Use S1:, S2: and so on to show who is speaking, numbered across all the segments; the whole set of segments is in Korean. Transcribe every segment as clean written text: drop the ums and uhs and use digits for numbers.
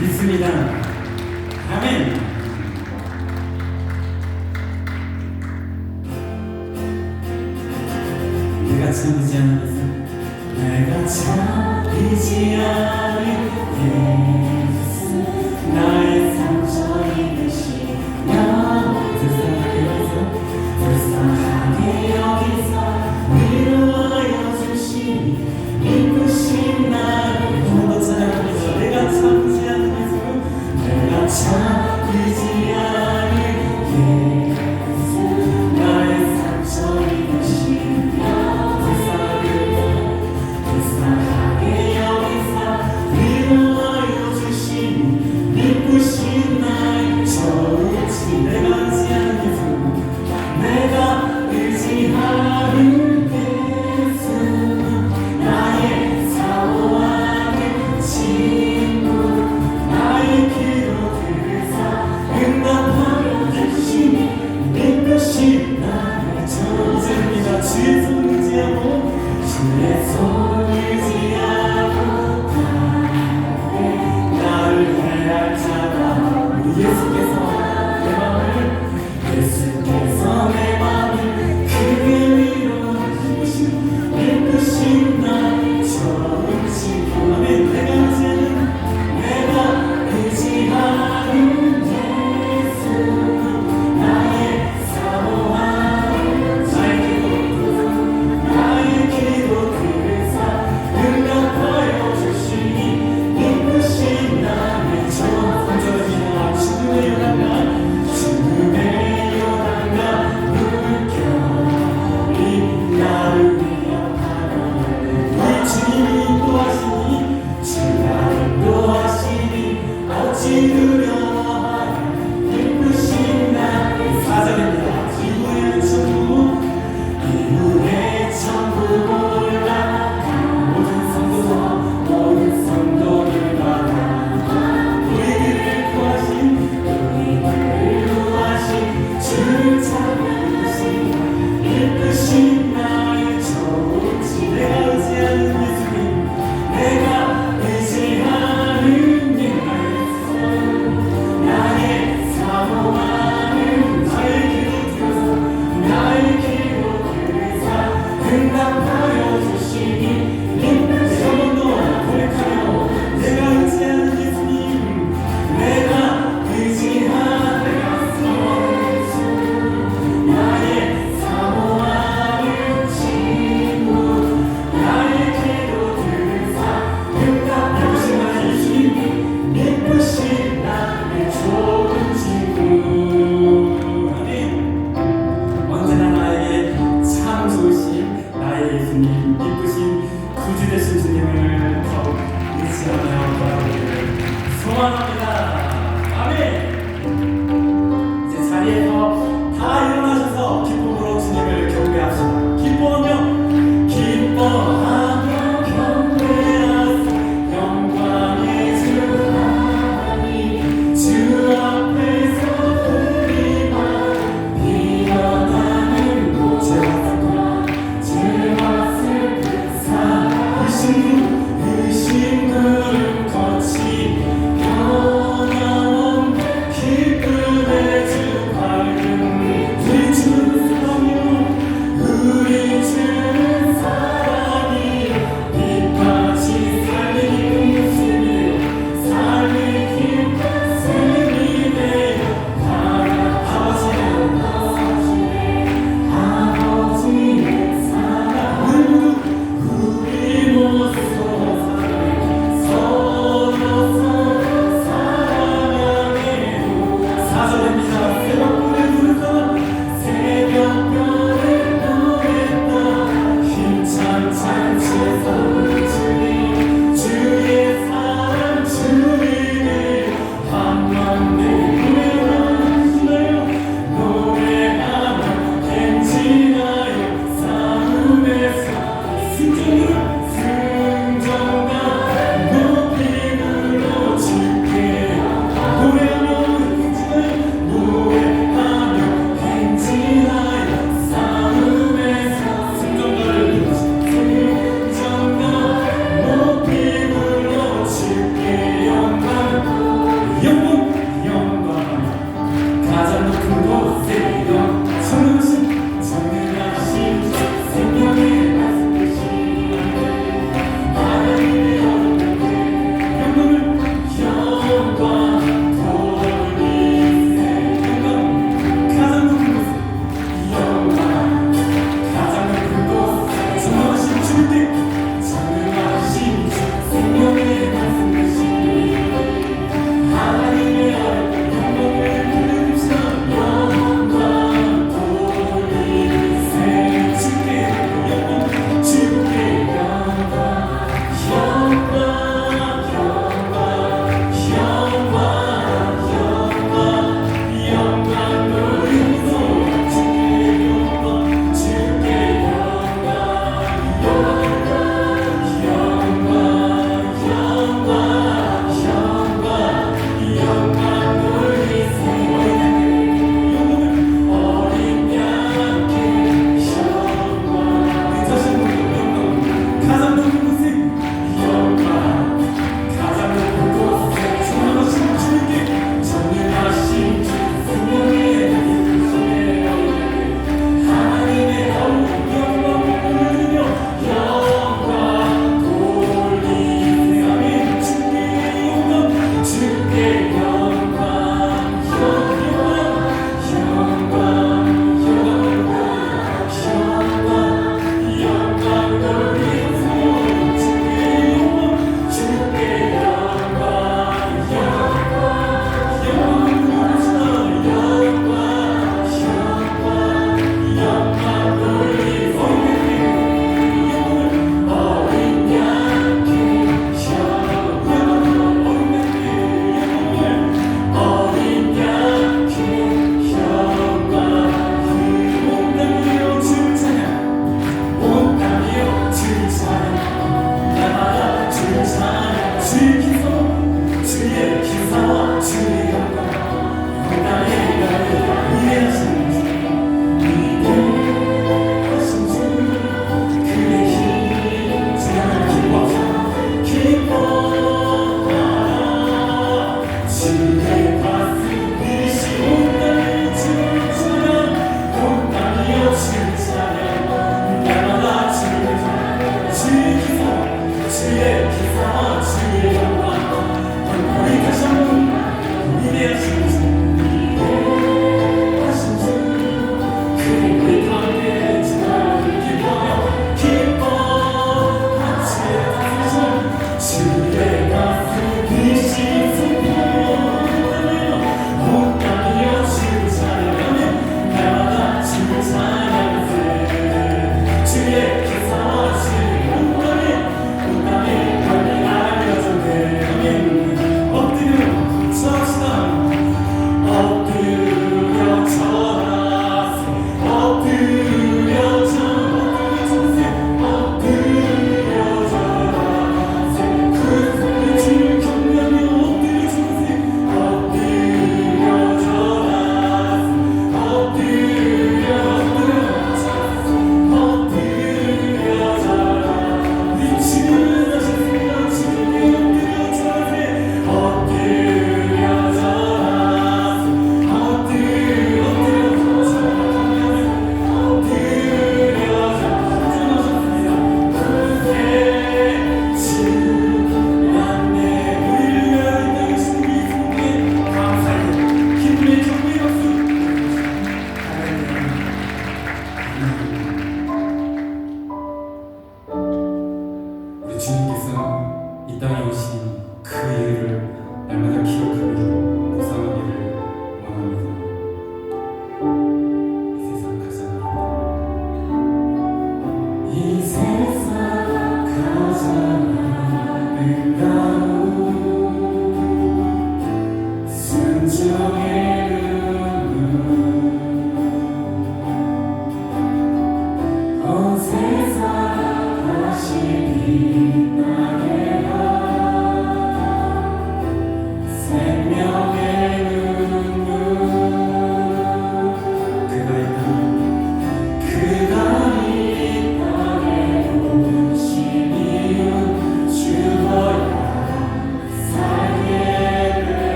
S1: 믿습니다. 아멘. 내가 참이지 않는 예수, 내가 참이지 않은 예수, 나의 상처 입으시며 불쌍하게 여기서 위로하여 주시니 이쁘신 나를 한번 찬양하면서 내가 참이지 않는 예수, 내가 참이지 않은 예수, 나의 상처 입으시며 불쌍하게 여기서 위로하여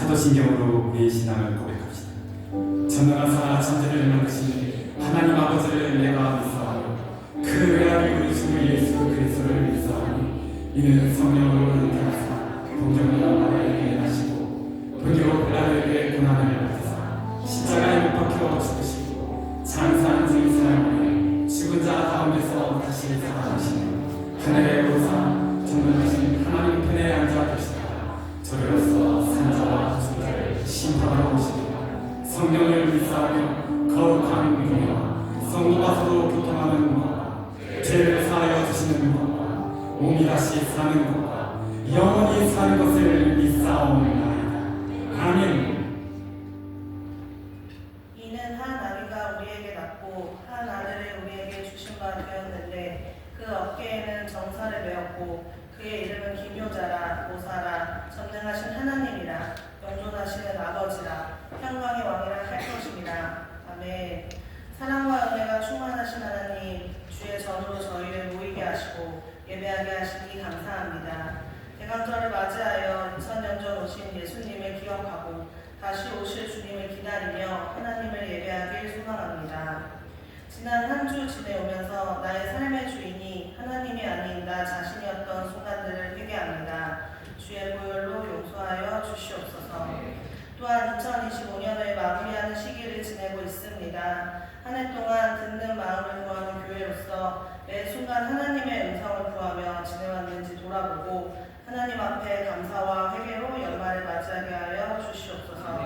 S2: 사도신경으로 우리의 신앙을 고백합시다. 전능하사 천지를 만드신 하나님 아버지를 내가 믿사하며 그 외아들 우리 주 예수 그리스도를 믿사하니 이는 성령으로 잉태하사 동정녀 마리아에게 나시고 본디오 빌라도에게 고난을 받으사 십자가에 못 박혀 죽으시고 장사한 지 사흘 죽은 자 가운데서 다시 살아나시며 하늘에 오르사 전능하신 하나님 편에 앉아 계시다가 저리로서 산자와 죽자를 심판하러 오시리라. 성령을 믿사하며 거룩한 은혜와 성도가 서로 교통하는 것과 죄를 사하여 주시는 것과 몸이 다시 사는 것과 영원히 사는 것을 믿사옵나이다. 아멘.
S3: 이는 한 아기가 우리에게 낳고 한 아들을 우리에게 주신 바 되었는데 그 어깨에는 정사를 메었고 그의 이름은 기묘자라 모사라 전능하신 하나님이라 영존하시는 아버지라 평강의 왕이라 할 것입니다. 아멘. 사랑과 은혜가 충만하신 하나님 주의 전으로 저희를 모이게 하시고 예배하게 하시니 감사합니다. 대강절을 맞이하여 2000년 전 오신 예수님을 기억하고 다시 오실 주님을 기다리며 하나님을 예배하길 소망합니다. 지난 한 주 지내오면서 나의 삶의 주인이 하나님이 아닌 나 자신이었던 순간들을 회개합니다. 주의 보혈로 용서하여 주시옵소서. 또한 2025년을 마무리하는 시기를 지내고 있습니다. 한 해 동안 듣는 마음을 구하는 교회로서 매 순간 하나님의 음성을 구하며 지내왔는지 돌아보고 하나님 앞에 감사와 회개로 연말을 맞이하게 하여 주시옵소서.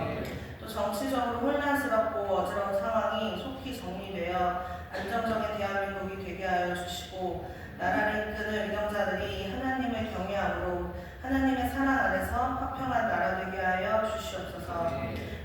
S3: 또 정치적으로 혼란스럽고 어지러운 상황이 속히 정리되어 안정적인 대한민국이 되게 하여 주시고 나라를 이끄는 위정자들이 하나님을 경외함으로 하나님의 사랑 안에서 화평한 나라 되게 하여 주시옵소서.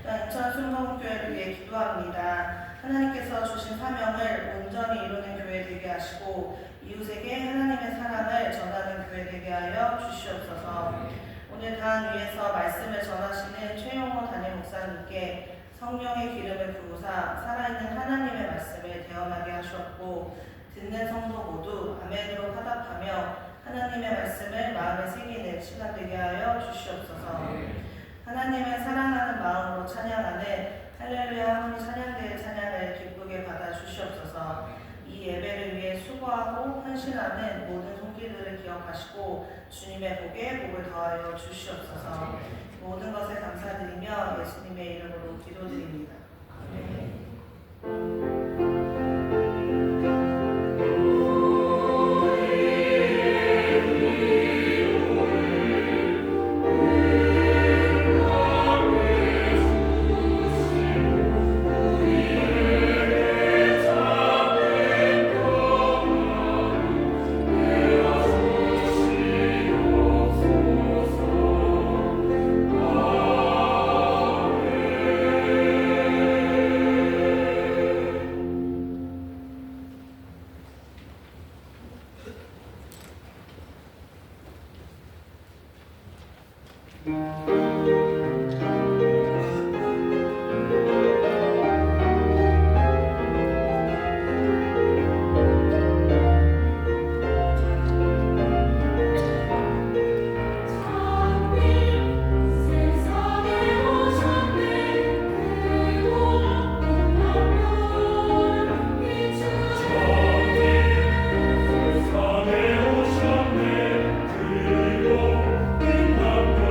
S3: 또한 인천 순복음교회를 위해 기도합니다. 하나님께서 주신 사명을 온전히 이루는 교회 되게 하시고 이웃에게 하나님의 사랑을 전하는 교회 되게 하여 주시옵소서. 오늘 단 위에서 말씀을 전하시는 최용호 담임 목사님께 성령의 기름을 부으사 살아있는 하나님의 말씀을 대언하게 하셨고 듣는 성도 모두 아멘으로 화답하며 하나님의 말씀을 마음에 새기는 시간 되게 하여 주시옵소서. 하나님을 사랑하는 마음으로 찬양하는 할렐루야 하모니 찬양대의 찬양을 기쁘게 받아 주시옵소서. 이 예배를 위해 수고하고 헌신하는 모든 손길들을 기억하시고 주님의 복에 복을 더하여 주시옵소서. 모든 것에 감사드리며 예수님의 이름으로 기도드립니다. 아멘.
S4: 세상에 오셨네 그리고 빛나며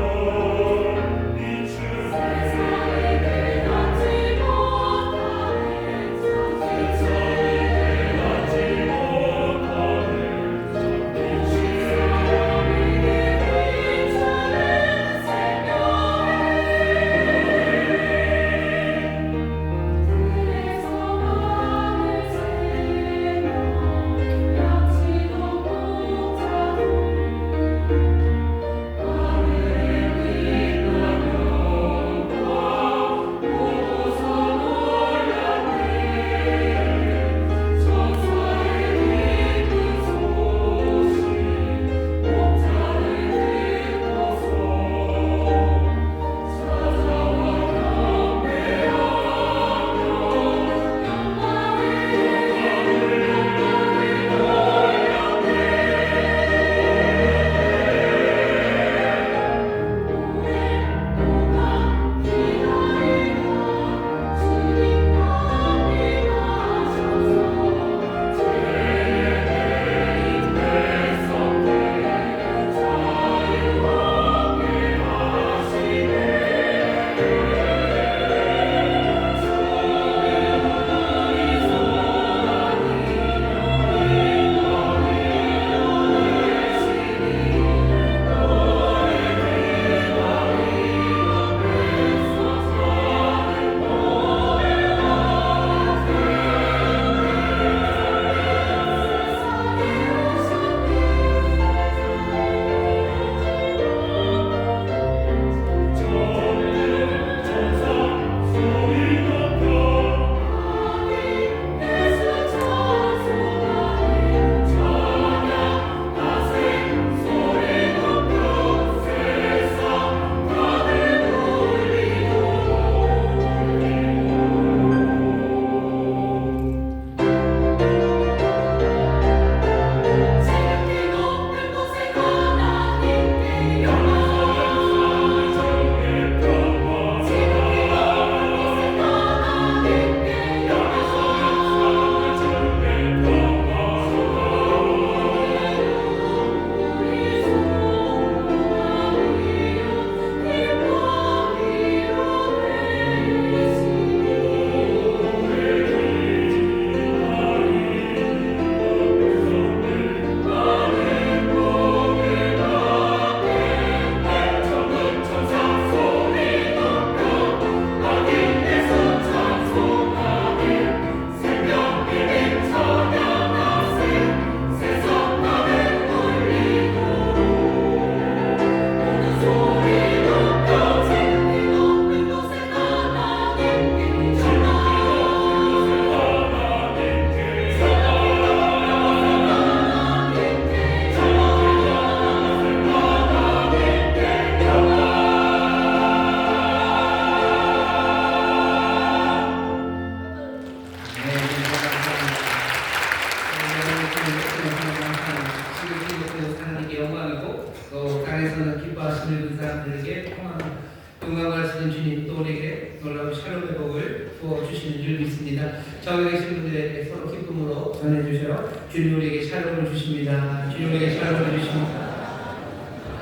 S4: 또 땅에서는 기뻐하시는 그 사람들에게 평안을 영광을 주신 주님 또 우리에게 놀라운 샬롬의 복을 부어주시는 줄 믿습니다. 저기 계신 분들에게 서로 기쁨으로 전해주셔요. 주님 우리에게 샬롬을 주십니다. 주님 우리에게 샬롬을 주십니다.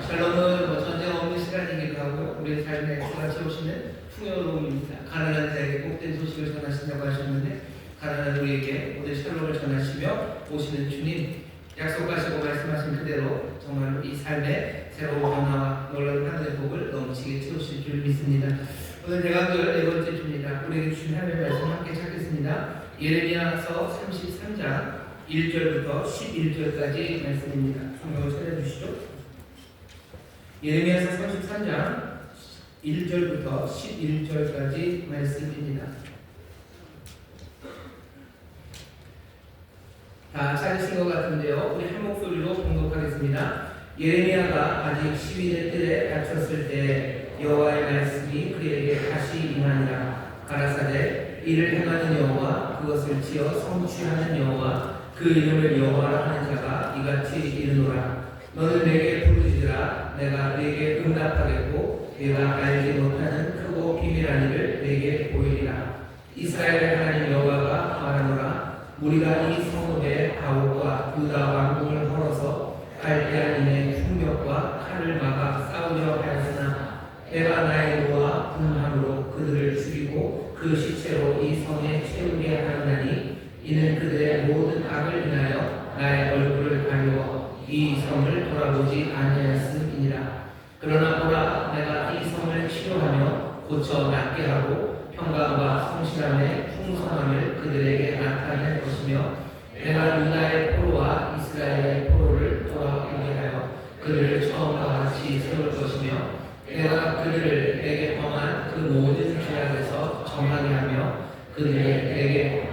S4: 샬롬은 전쟁 없는 시간이기도 하고 우리의 삶에 엑스가 채우시는 풍요로움입니다. 가난한 자에게 복된 소식을 전하신다고 하셨는데 가난한 우리에게 오늘 샬롬을 전하시며 오시는 주님 약속하시고 말씀하신 그대로 정말 이 삶의 새로운 변화와 놀라운 하늘의 복을 넘치게 채우실 줄 믿습니다. 오늘 대강절 네 번째 주입니다. 우리에게 주신 하나님의 말씀 함께 찾겠습니다. 예레미야서 33장 1절부터 11절까지 말씀입니다. 성경을 찾아주시죠. 예레미야서 33장 1절부터 11절까지 말씀입니다. 다 찾으신 것 같은데요. 우리 한 목소리로 봉독하겠습니다. 예레미야가 아직 12대 뜰에 갇혔을 때 여호와의 말씀이 그에게 다시 임하니라. 가라사대 이를 행하는 여호와 그것을 지어 성취하는 여호와 그 이름을 여호와라 하는 자가 이같이 이르노라. 너는 내게 부르짖으라. 내가 내게 응답하겠고 내가 알지 못하는 크고 비밀한 일을 내게 보이리라. 이스라엘의 하나님 여호와가 말하노라. 우리가 이 성읍의 가옥과 유다 왕궁을 헐어서 갈대아인의 충격과 칼을 막아 싸우려 하였으나 내가 나의 노와 분함으로 그들을 죽이고 그 시체로 이 성에 채우게 하였나니 이는 그들의 모든 악을 인하여 나의 얼굴을 가리워 이 성을 돌아보지 아니하였음이니라. 그러나 보라, 내가 이 성을 치료하며 고쳐 낫게 하고 평강과 성실함의 풍성함을 그들에게 나타낼 것이며 내가 유다의 포로와 이스라엘의 포로를 돌아오게 하여 그들을 처음과 같이 세울 것이며 내가 그들을 내게 범한 그 모든 죄악에서 정하게 하며 그들을 내게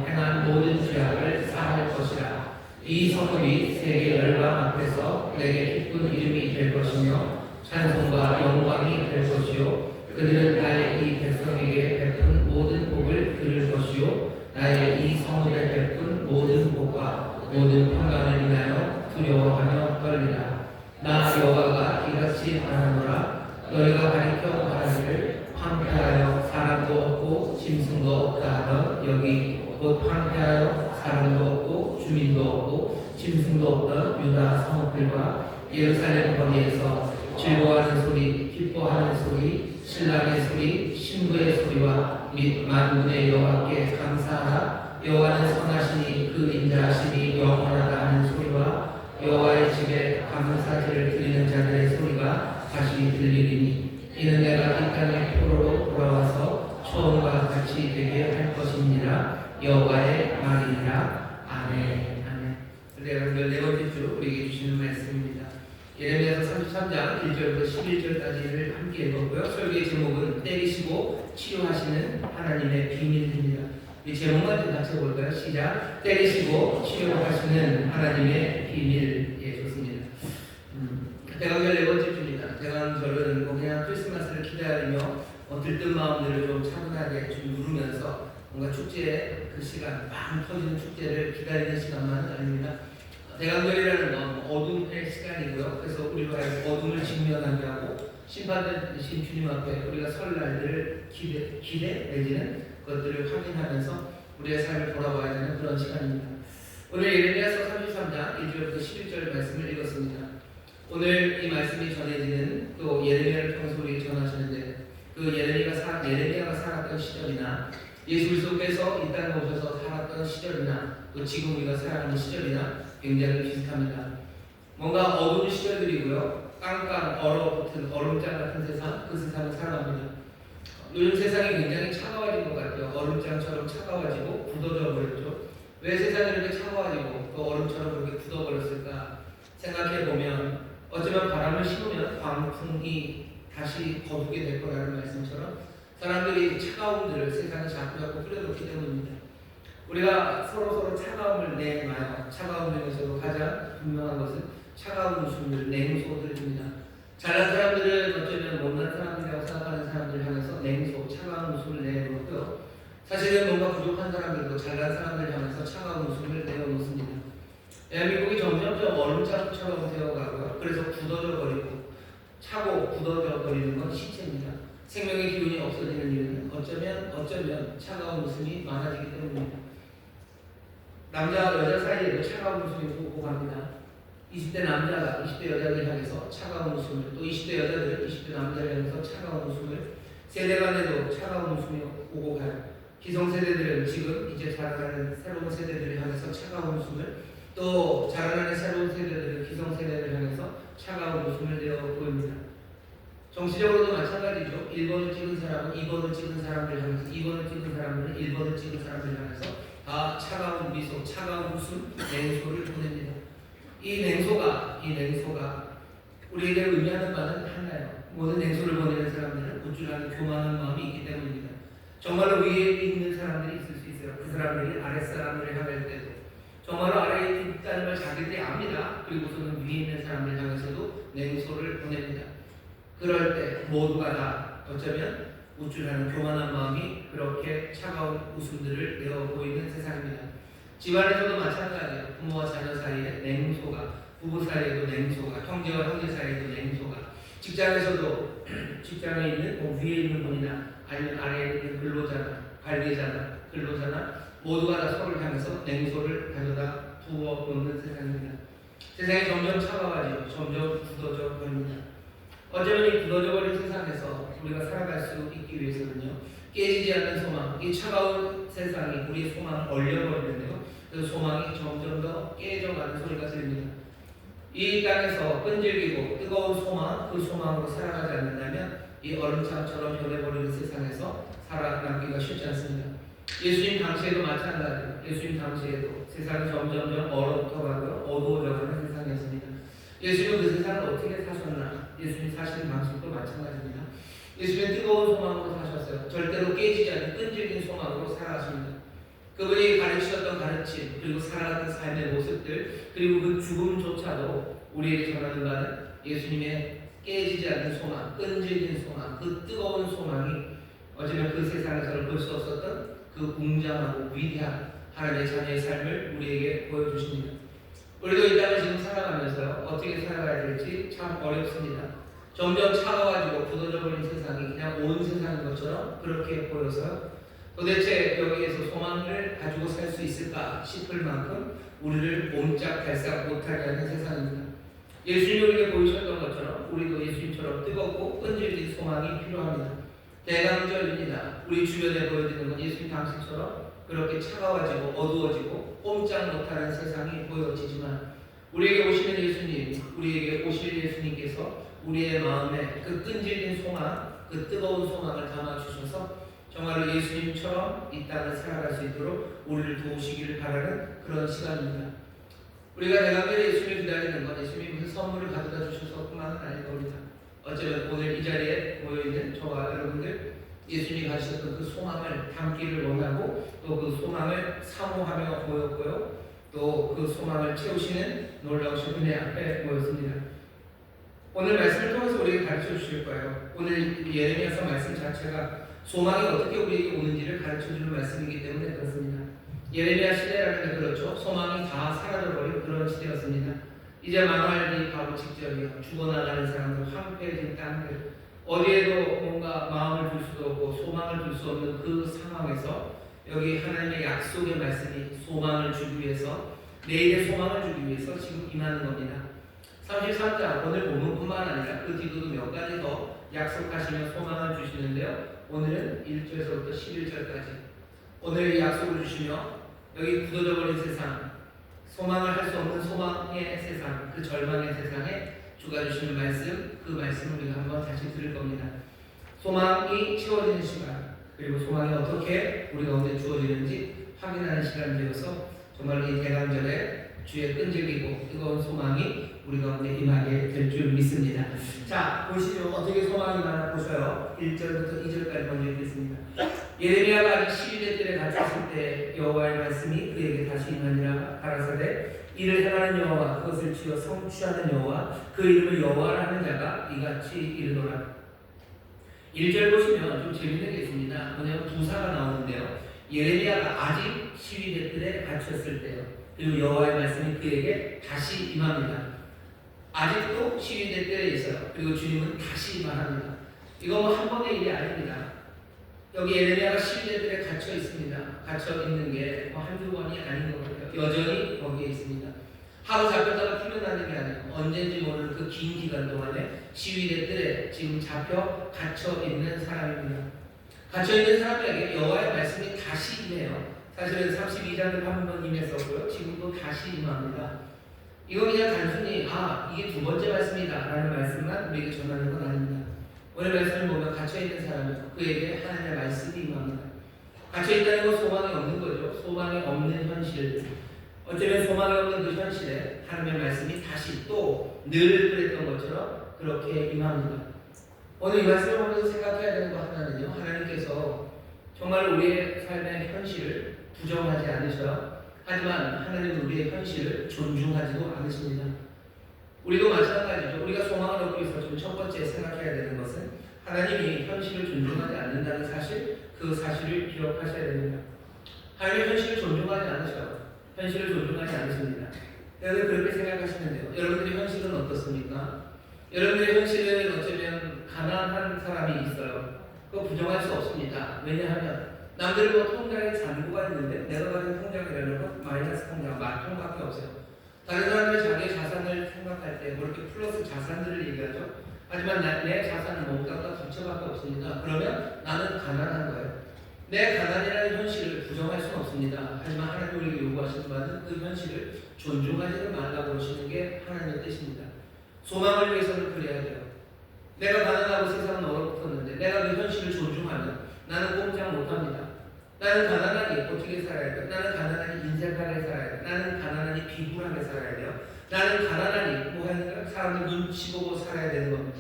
S4: 행한 모든 죄악을 사할 것이라. 이 성읍이 세계 열방 앞에서 내게 기쁜 이름이 될 것이며 찬송과 영광이 될 것이요 그들은 나의 이 백성에게 베푼 모든 복을 들을 것이요 나의 이 성읍에 베푼 모든 복과 모든 평강을 인하여 두려워하며 떨리라. 나 여호와가 이같이 말하노라. 너희가 가리켜 말하기를 황폐하여 사람도 없고 짐승도 없다 하던 여기 곧 황폐하여 사람도 없고 주민도 없고 짐승도 없던 유다 성읍들과 예루살렘 거리에서 즐거워하는 소리, 기뻐하는 소리, 신랑의 소리, 신부의 소리와 및 만군의 여호와께 감사하라. 여호와는 선하시니 그 인자하시니 영원하다 하는 소리와 여호와의 집에 감사제를 드리는 자들의 소리가 다시 들리리니 이는 내가 이 땅의 포로로 돌아와서 처음과 같이 되게 할 것이니라. 여호와의 말이니라. 아멘. 아멘. 네 번째 주 우리에게 주시는 말씀입니다. 예레미야서 33장 1절부터 11절까지를 함께 읽었고요. 설교의 제목은 때리시고 치료하시는 하나님의 비밀입니다. 이 제목만 좀 같이 볼까요? 시작. 때리시고 치료하시는 하나님의 비밀. 예, 좋습니다. 대강절 네 번째 주입니다. 대강절은 그냥 크리스마스를 기다리며 들뜬 마음들을 좀 차분하게 좀 누르면서 뭔가 축제의 그 시간, 빵 터지는 축제를 기다리는 시간만은 아닙니다. 대강절이라는 건 어둠의 시간이고요. 그래서 우리가 어둠을 직면하게 하고 심판되신 주님 앞에 우리가 설 날들을 기대 내지는 것들을 확인하면서 우리의 삶을 돌아봐야 되는 그런 시간입니다. 오늘 예레미야서 33장 1절부터 11절 말씀을 읽었습니다. 오늘 이 말씀이 전해지는 또 예레미야를 통해서 우리에게 전하시는데 그 예레미야가 살았던 시절이나 예수 그리스도께서 이 땅에 오셔서 살았던 시절이나 또 지금 우리가 살아가는 시절이나 굉장히 비슷합니다. 뭔가 어두운 시절들이고요. 깡깡 얼어붙은 얼음장 같은 세상, 그 세상을 살아갑니다. 요즘 세상이 굉장히 차가워진 것 같아요. 얼음장처럼 차가워지고 굳어져 버렸죠. 왜 세상이 이렇게 차가워지고 또 얼음처럼 그렇게 굳어버렸을까 생각해보면 어쩌면 바람을 씌우면 광풍이 다시 거두게 될 거라는 말씀처럼 사람들이 차가움들을 세상에 자꾸 뿌려놓기 때문입니다. 우리가 서로 차가움을 내놔요. 차가움 중에서도 가장 분명한 것은 차가운 웃음을 냉소들입니다. 잘난 사람들은 어쩌면 못난 사람들이라고 생각하는 사람들을 향해서 냉소, 차가운 웃음을 내놓고요. 사실은 뭔가 부족한 사람들도 잘난 사람들을 향해서 차가운 웃음을 내어놓습니다. 대한민국이 점점점 얼음장처럼 되어가고요. 그래서 굳어져 버리고 차고 굳어져 버리는 건 시체입니다. 생명의 기운이 없어지는 이유는 어쩌면 차가운 웃음이 많아지기 때문입니다. 남자 여자 사이에도 차가운 웃음이 보고갑니다. 20대 남자가 20대 여자를 향해서 차가운 웃음을, 또 20대 여자들은 20대 남자를 향해서 차가운 웃음을, 세대 간에도 차가운 웃음이 오고 가요. 기성세대들은 지금 이제 자라나는 새로운 세대들을 향해서 차가운 웃음을, 또 자라나는 새로운 세대들은 기성세대를 향해서 차가운 웃음을 내어 보입니다. 정치적으로도 마찬가지죠. 1번을 찍은 사람은 2번을 찍은 사람들 향해서, 2번을 찍은 사람들은 1번을 찍은 사람들 향해서 다 차가운 미소, 차가운 웃음, 냉소를 보냅니다. 이 냉소가 우리에게 의미하는 바는 하나예요. 모든 냉소를 보내는 사람들은 우쭐하는 교만한 마음이 있기 때문입니다. 정말로 위에 있는 사람들이 있을 수 있어요. 그 사람들이 아랫사람들을 향할 때도 정말로 아래에 있다는 걸 자기들이 압니다. 그리고서는 위에 있는 사람들 향해서도 냉소를 보냅니다. 그럴 때 모두가 다 어쩌면 우쭐하는 교만한 마음이 그렇게 차가운 웃음들을 내어 보이는 세상입니다. 집안에서도 마찬가지예요. 부모와 자녀 사이에 냉소가, 부부 사이에도 냉소가, 형제와 형제 사이에도 냉소가, 직장에서도 직장에 있는 위에 있는 분이나 아니면 아래에 있는 근로자나 관리자나 근로자나 모두가 다 서로를 향해서 냉소를 가져다 부어 놓는 세상입니다. 세상이 점점 차가워지고 점점 굳어져 버립니다. 어쩌면 이 굳어져 버린 세상에서 우리가 살아갈 수 있기 위해서는요, 깨지지 않는 소망, 이 차가운 세상이 우리의 소망을 얼려버리는데요, 그 소망이 점점 더 깨져가는 소리가 들립니다. 이 땅에서 끈질기고 뜨거운 소망, 그 소망으로 살아가지 않는다면 이 얼음장처럼 변해버리는 세상에서 살아남기가 쉽지 않습니다. 예수님 당시에도 마찬가지예요. 예수님 당시에도 세상이 점점 얼어붙어가고 어두워져가는 세상이었습니다. 예수님은 그 세상을 어떻게 사셨나? 예수님 사시는 방식도 마찬가지입니다. 예수님은 뜨거운 소망으로 사셨어요. 절대로 깨지지 않는 끈질긴 소망으로 살아가십니다. 그분이 가르치셨던 가르침, 그리고 살아갔던 삶의 모습들, 그리고 그 죽음조차도 우리에게 전하는 바는 예수님의 깨지지 않는 소망, 끈질긴 소망, 그 뜨거운 소망이 어쩌면 그 세상에서는 볼 수 없었던 그 웅장하고 위대한 하나님의 자녀의 삶을 우리에게 보여주십니다. 우리도 이 땅을 지금 살아가면서요, 어떻게 살아가야 될지 참 어렵습니다. 점점 차가워지고 굳어져 버린 세상이 그냥 온 세상인 것처럼 그렇게 보여서 도대체 여기에서 소망을 가지고 살 수 있을까 싶을 만큼 우리를 옴짝달싹 못하게 하는 세상입니다. 예수님이 우리에게 보이셨던 것처럼 우리도 예수님처럼 뜨겁고 끈질긴 소망이 필요합니다. 대강절입니다. 우리 주변에 보여지는 건 예수님 당시처럼 그렇게 차가워지고 어두워지고 꼼짝 못하는 세상이 보여지지만, 우리에게 오시는 예수님, 우리에게 오실 예수님께서 우리의 마음에 그 끈질긴 소망, 그 뜨거운 소망을 담아주셔서 정말로 예수님처럼 이 땅을 살아갈 수 있도록 우리를 도우시기를 바라는 그런 시간입니다. 우리가 대강절에 예수님을 기다리는 건 예수님이 무슨 선물을 가져다 주셔서 뿐만은 아닐 겁니다. 어쩌면 오늘 이 자리에 모여있는 저와 여러분들, 예수님이 가지셨던 그 소망을 담기를 원하고 또 그 소망을 사모하며 모였고요, 또 그 소망을 채우시는 놀라우신 은혜 앞에 모였습니다. 오늘 말씀을 통해서 우리에게 가르쳐 주실 거예요. 오늘 예레미야서 말씀 자체가 소망이 어떻게 우리에게 오는지를 가르쳐 주는 말씀이기 때문에 그렇습니다. 예레미야 시대라는 게 그렇죠. 소망이 다 사라져버린 그런 시대였습니다. 이제 망할 이 바로 직전이요. 죽어나가는 사람들, 황폐해진 땅들, 어디에도 뭔가 마음을 둘 수도 없고 소망을 둘 수 없는 그 상황에서 여기 하나님의 약속의 말씀이 소망을 주기 위해서, 내일의 소망을 주기 위해서 지금 임하는 겁니다. 33장 오늘 본문뿐만 아니라 그 뒤로도 몇 가지 더 약속하시며 소망을 주시는데요, 오늘은 1절에서부터 11절까지 오늘 약속을 주시며 여기 굳어져 버린 세상, 소망을 할 수 없는 소망의 세상, 그 절망의 세상에 주가 주시는 말씀, 그 말씀을 우리가 한번 다시 들을 겁니다. 소망이 채워지는 시간, 그리고 소망이 어떻게 우리 가운데 주어지는지 확인하는 시간이 되어서 정말 이 대강절에 주의 끈질기고 뜨거운 소망이 우리 가운데 임하게 될 줄 믿습니다. 자, 보시죠. 어떻게 소망이 임하나 보셔요. 1절부터 2절까지 먼저 읽겠습니다. 예레미야가 아직 12대 뜰에 갇혔을 때 여호와의 말씀이 그에게 다시 임하니라. 가라사대 이를 행하는 여호와, 그것을 지어 성취하는 여호와, 그 이름을 여호와라 하는 자가 이같이 이르노라. 1절 보시면 좀 재밌는 게 있습니다. 뭐냐면 부사가 나오는데요, 예레미야가 아직 12대 뜰에 갇혔을 때요, 그리고 여호와의 말씀이 그에게 다시 임합니다. 아직도 시위될 때에 있어요. 그리고 주님은 다시 임합니다. 이거 뭐 한 번의 일이 아닙니다. 여기 에레미야가 시위될 때에 갇혀 있습니다. 갇혀 있는 게 뭐 한두 번이 아닌 것 같아요. 여전히 거기에 있습니다. 하루 잡혔다가 풀려나는 게 아니에요. 언제인지 모르는 그 긴 기간 동안에 시위될 때에 지금 잡혀 갇혀 있는 사람입니다. 갇혀 있는 사람에게 여호와의 말씀이 다시 임해요. 사실은 32장을 한번 임했었고요. 지금도 다시 임합니다. 이거 그냥 단순히 이게 두 번째 말씀이다 라는 말씀만 우리에게 전하는 건 아닙니다. 오늘 말씀을 보면 갇혀있는 사람은 그에게 하나님의 말씀이 임합니다. 갇혀있다는 건 소망이 없는 거죠. 소망이 없는 현실. 어쩌면 소망이 없는 그 현실에 하나님의 말씀이 다시 또 늘 그랬던 것처럼 그렇게 임합니다. 오늘 이 말씀을 보면서 생각해야 되는 거 하나는요. 하나님께서 정말 우리의 삶의 현실을 부정하지 않으셔요. 하지만 하나님은 우리의 현실을 존중하지도 않으십니다. 우리도 마찬가지죠. 우리가 소망을 얻고 있어서 첫 번째 생각해야 되는 것은 하나님이 현실을 존중하지 않는다는 사실, 그 사실을 기억하셔야 됩니다. 하나님이 현실을 존중하지 않으셔요. 현실을 존중하지 않으십니다. 여러분 그렇게 생각하시는데요. 여러분들의 현실은 어떻습니까? 여러분들의 현실은 어쩌면 가난한 사람이 있어요. 그거 부정할 수 없습니다. 왜냐하면 남들은 통장에 잔고가 있는데 내가 가진 통장이라는 건 마이너스 통장, 마통밖에 없어요. 다른 사람들은 자기의 자산을 생각할 때 뭐 이렇게 플러스 자산들을 얘기하죠. 하지만 내 자산은 몸값과 부채밖에 없습니다. 그러면 나는 가난한 거예요. 내 가난이라는 현실을 부정할 수는 없습니다. 하지만 하나님 우리에게 요구하시는 바는 그 현실을 존중하지 말라고 하시는 게 하나님의 뜻입니다. 소망을 위해서는 그래야 돼요. 내가 가난하고 세상은 얼어붙었는데 내가 그 현실을 존중하면 나는 꼼짝 못합니다. 나는 가난하니 어떻게 살아야 돼요? 나는 가난하니 인색하게 살아야 돼요. 나는 가난하니 비굴하게 살아야 돼요. 나는 가난하니 뭐 하니까 사람들 눈치 보고 살아야 되는 겁니다.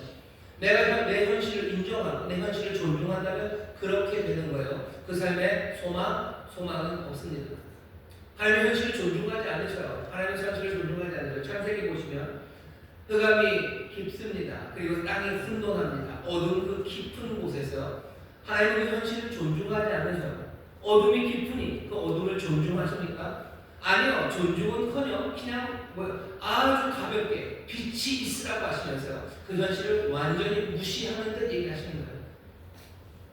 S4: 내가 내 현실을 인정하고 내 현실을 존중한다면 그렇게 되는 거예요. 그 삶에 소망은 없습니다. 하나님의 현실을 존중하지 않으셔요. 하나님의 현실을 존중하지 않으셔요. 창세기 보시면 흑암이 깊습니다. 그리고 땅이 혼돈합니다. 어두운 그 깊은 곳에서 하나님의 현실을 존중하지 않으셔요. 어둠이 깊으니 그 어둠을 존중하십니까? 아니요. 존중은커녕 그냥 아주 가볍게 빛이 있으라고 하시면서요. 그 현실을 완전히 무시하는 듯 얘기하시는 거예요.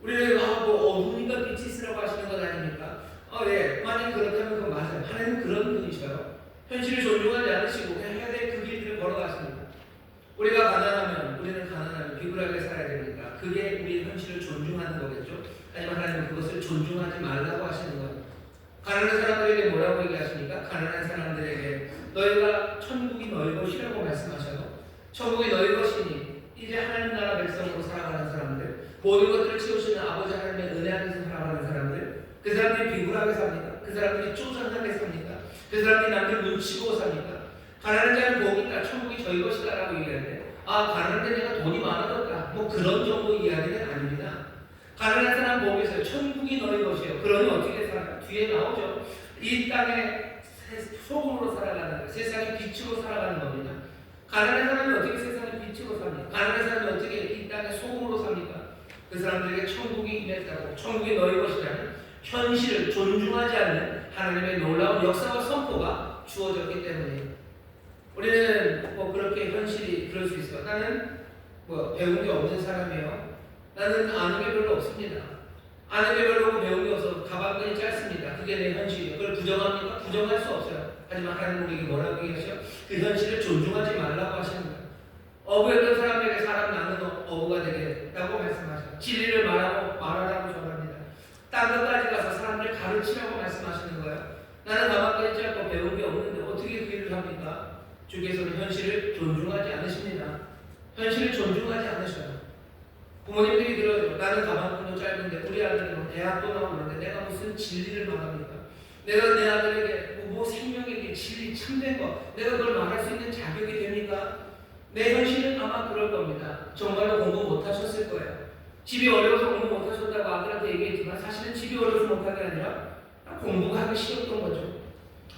S4: 우리는 어둠이니까 빛이 있으라고 하시는 건 아닙니까? 예. 만약 그렇다면 그건 맞아요. 하나님은 그런 분이셔요. 현실을 존중하지 않으시고 그냥 해야 될 그 길들을 걸어가십니다. 우리가 가난하면 비굴하게 살아야 되니까 그게 우리의 현실을 존중하는 거겠죠. 하지만 하나님은 그것을 존중하지 말라고 하시는 거예요. 가난한 사람들에게 뭐라고 얘기하십니까? 가난한 사람들에게 너희가 천국이 너희 것이라고 말씀하셔요. 천국이 너희 것이니 이제 하나님 나라 백성으로 살아가는 사람들, 모든 것들을 채우시는 아버지 하나님의 은혜 안에서 살아가는 사람들, 그 사람들이 비굴하게 삽니까? 그 사람들이 쪼잔하게 삽니까? 그 사람들이 남들 눈치 보고 삽니까? 가난한 자는 복이 있다. 천국이 저희 것이다 라고 얘기하는데 가난한데 내가 돈이 많아졌다. 뭐 그런 정도 이야기는 아닙니다. 가난한 사람 복이 있어요. 천국이 너희 것이에요. 그러니 어떻게 살아요? 뒤에 나오죠. 이 땅에 소금으로 살아가는 거예요. 세상의 빛으로 살아가는 겁니다. 가난한 사람이 어떻게 세상의 빛으로 삽니까? 가난한 사람이 어떻게 이 땅에 소금으로 삽니까? 그 사람들에게 천국이 임했다고, 천국이 너희 것이라는 현실을 존중하지 않는 하나님의 놀라운 역사와 선포가 주어졌기 때문이에요. 우리는 그렇게 현실이 그럴 수 있어요. 나는 배운 게 없는 사람이에요. 나는 아는 게 별로 없습니다. 아는 게 별로 없고 배운 게 없어서 가방끈이 짧습니다. 그게 내 현실이에요. 그걸 부정합니까? 부정할 수 없어요. 하지만 하나님 우리에게 뭐라고 얘기하셔? 그 현실을 존중하지 말라고 하시는 거예요. 어부였던 사람에게 사람 낳는 어부가 되겠다고 말씀하셔요. 진리를 말하라고 전합니다. 땅 끝까지 가서 사람들 가르치라고 말씀하시는 거예요. 나는 가방끈이 짧고 배운 게 없는데 어떻게 그 일을 합니까? 주께서는 현실을 존중하지 않으십니다. 현실을 존중하지 않으셔요. 부모님들이 들어요. 나는 가방끈도 짧은데 우리 아들은 대학도 나오는데 내가 무슨 진리를 말합니까? 내가 내 아들에게 생명에게 진리 참된 거 내가 그걸 말할 수 있는 자격이 됩니까? 내 현실은 아마 그럴 겁니다. 정말로 공부 못하셨을 거예요. 집이 어려워서 공부 못하셨다고 아들한테 얘기했지만 사실은 집이 어려워서 못한 게 아니라 공부가 하기 싫었던 거죠.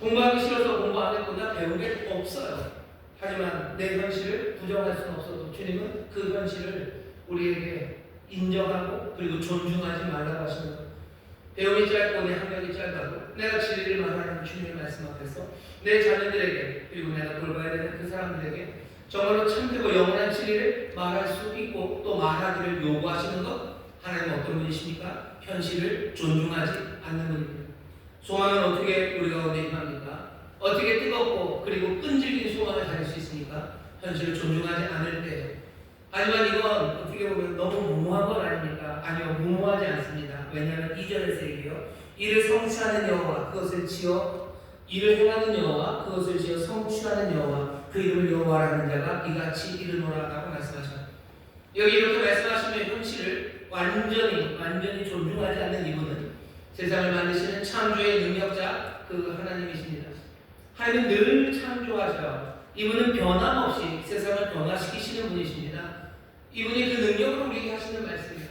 S4: 공부하기 싫어서 공부 안 했고 나 배운 게 없어요. 하지만 내 현실을 부정할 수는 없어도 주님은 그 현실을 우리에게 인정하고 그리고 존중하지 말라고 하시는 거예요. 배움이 짧고 내 학력이 짧아도 내가 진리를 말하는 주님의 말씀 앞에서 내 자녀들에게 그리고 내가 돌봐야 되는 그 사람들에게 정말로 참되고 영원한 진리를 말할 수 있고 또 말하기를 요구하시는 것, 하나님은 어떤 분이십니까? 현실을 존중하지 않는 분입니다. 소망은 어떻게 우리 가운데 임합니까? 어떻게 뜨겁고 그리고 끈질긴 소망을 가질 수 있습니까? 현실을 존중하지 않을 때. 하지만 이건 어떻게 보면 너무 무모한 건 아닙니까? 아니요, 무모하지 않습니다. 왜냐하면 2절에서 얘기해요. 이를 성취하는 여호와 그것을 지어 이를 행하는 여호와 그것을 지어 성취하는 여호와 그 이름을 여호와라는 자가 이같이 이르노라라고 말씀하셔요. 여기 이렇게 말씀하시면 현실을 완전히 존중하지 않는 이분은 세상을 만드시는 창조의 능력자 그 하나님이십니다. 하나님은 늘 창조하셔요. 이분은 변함없이 세상을 변화시키시는 분이십니다. 이분이 그 능력으로 우리에게 하시는 말씀이에요.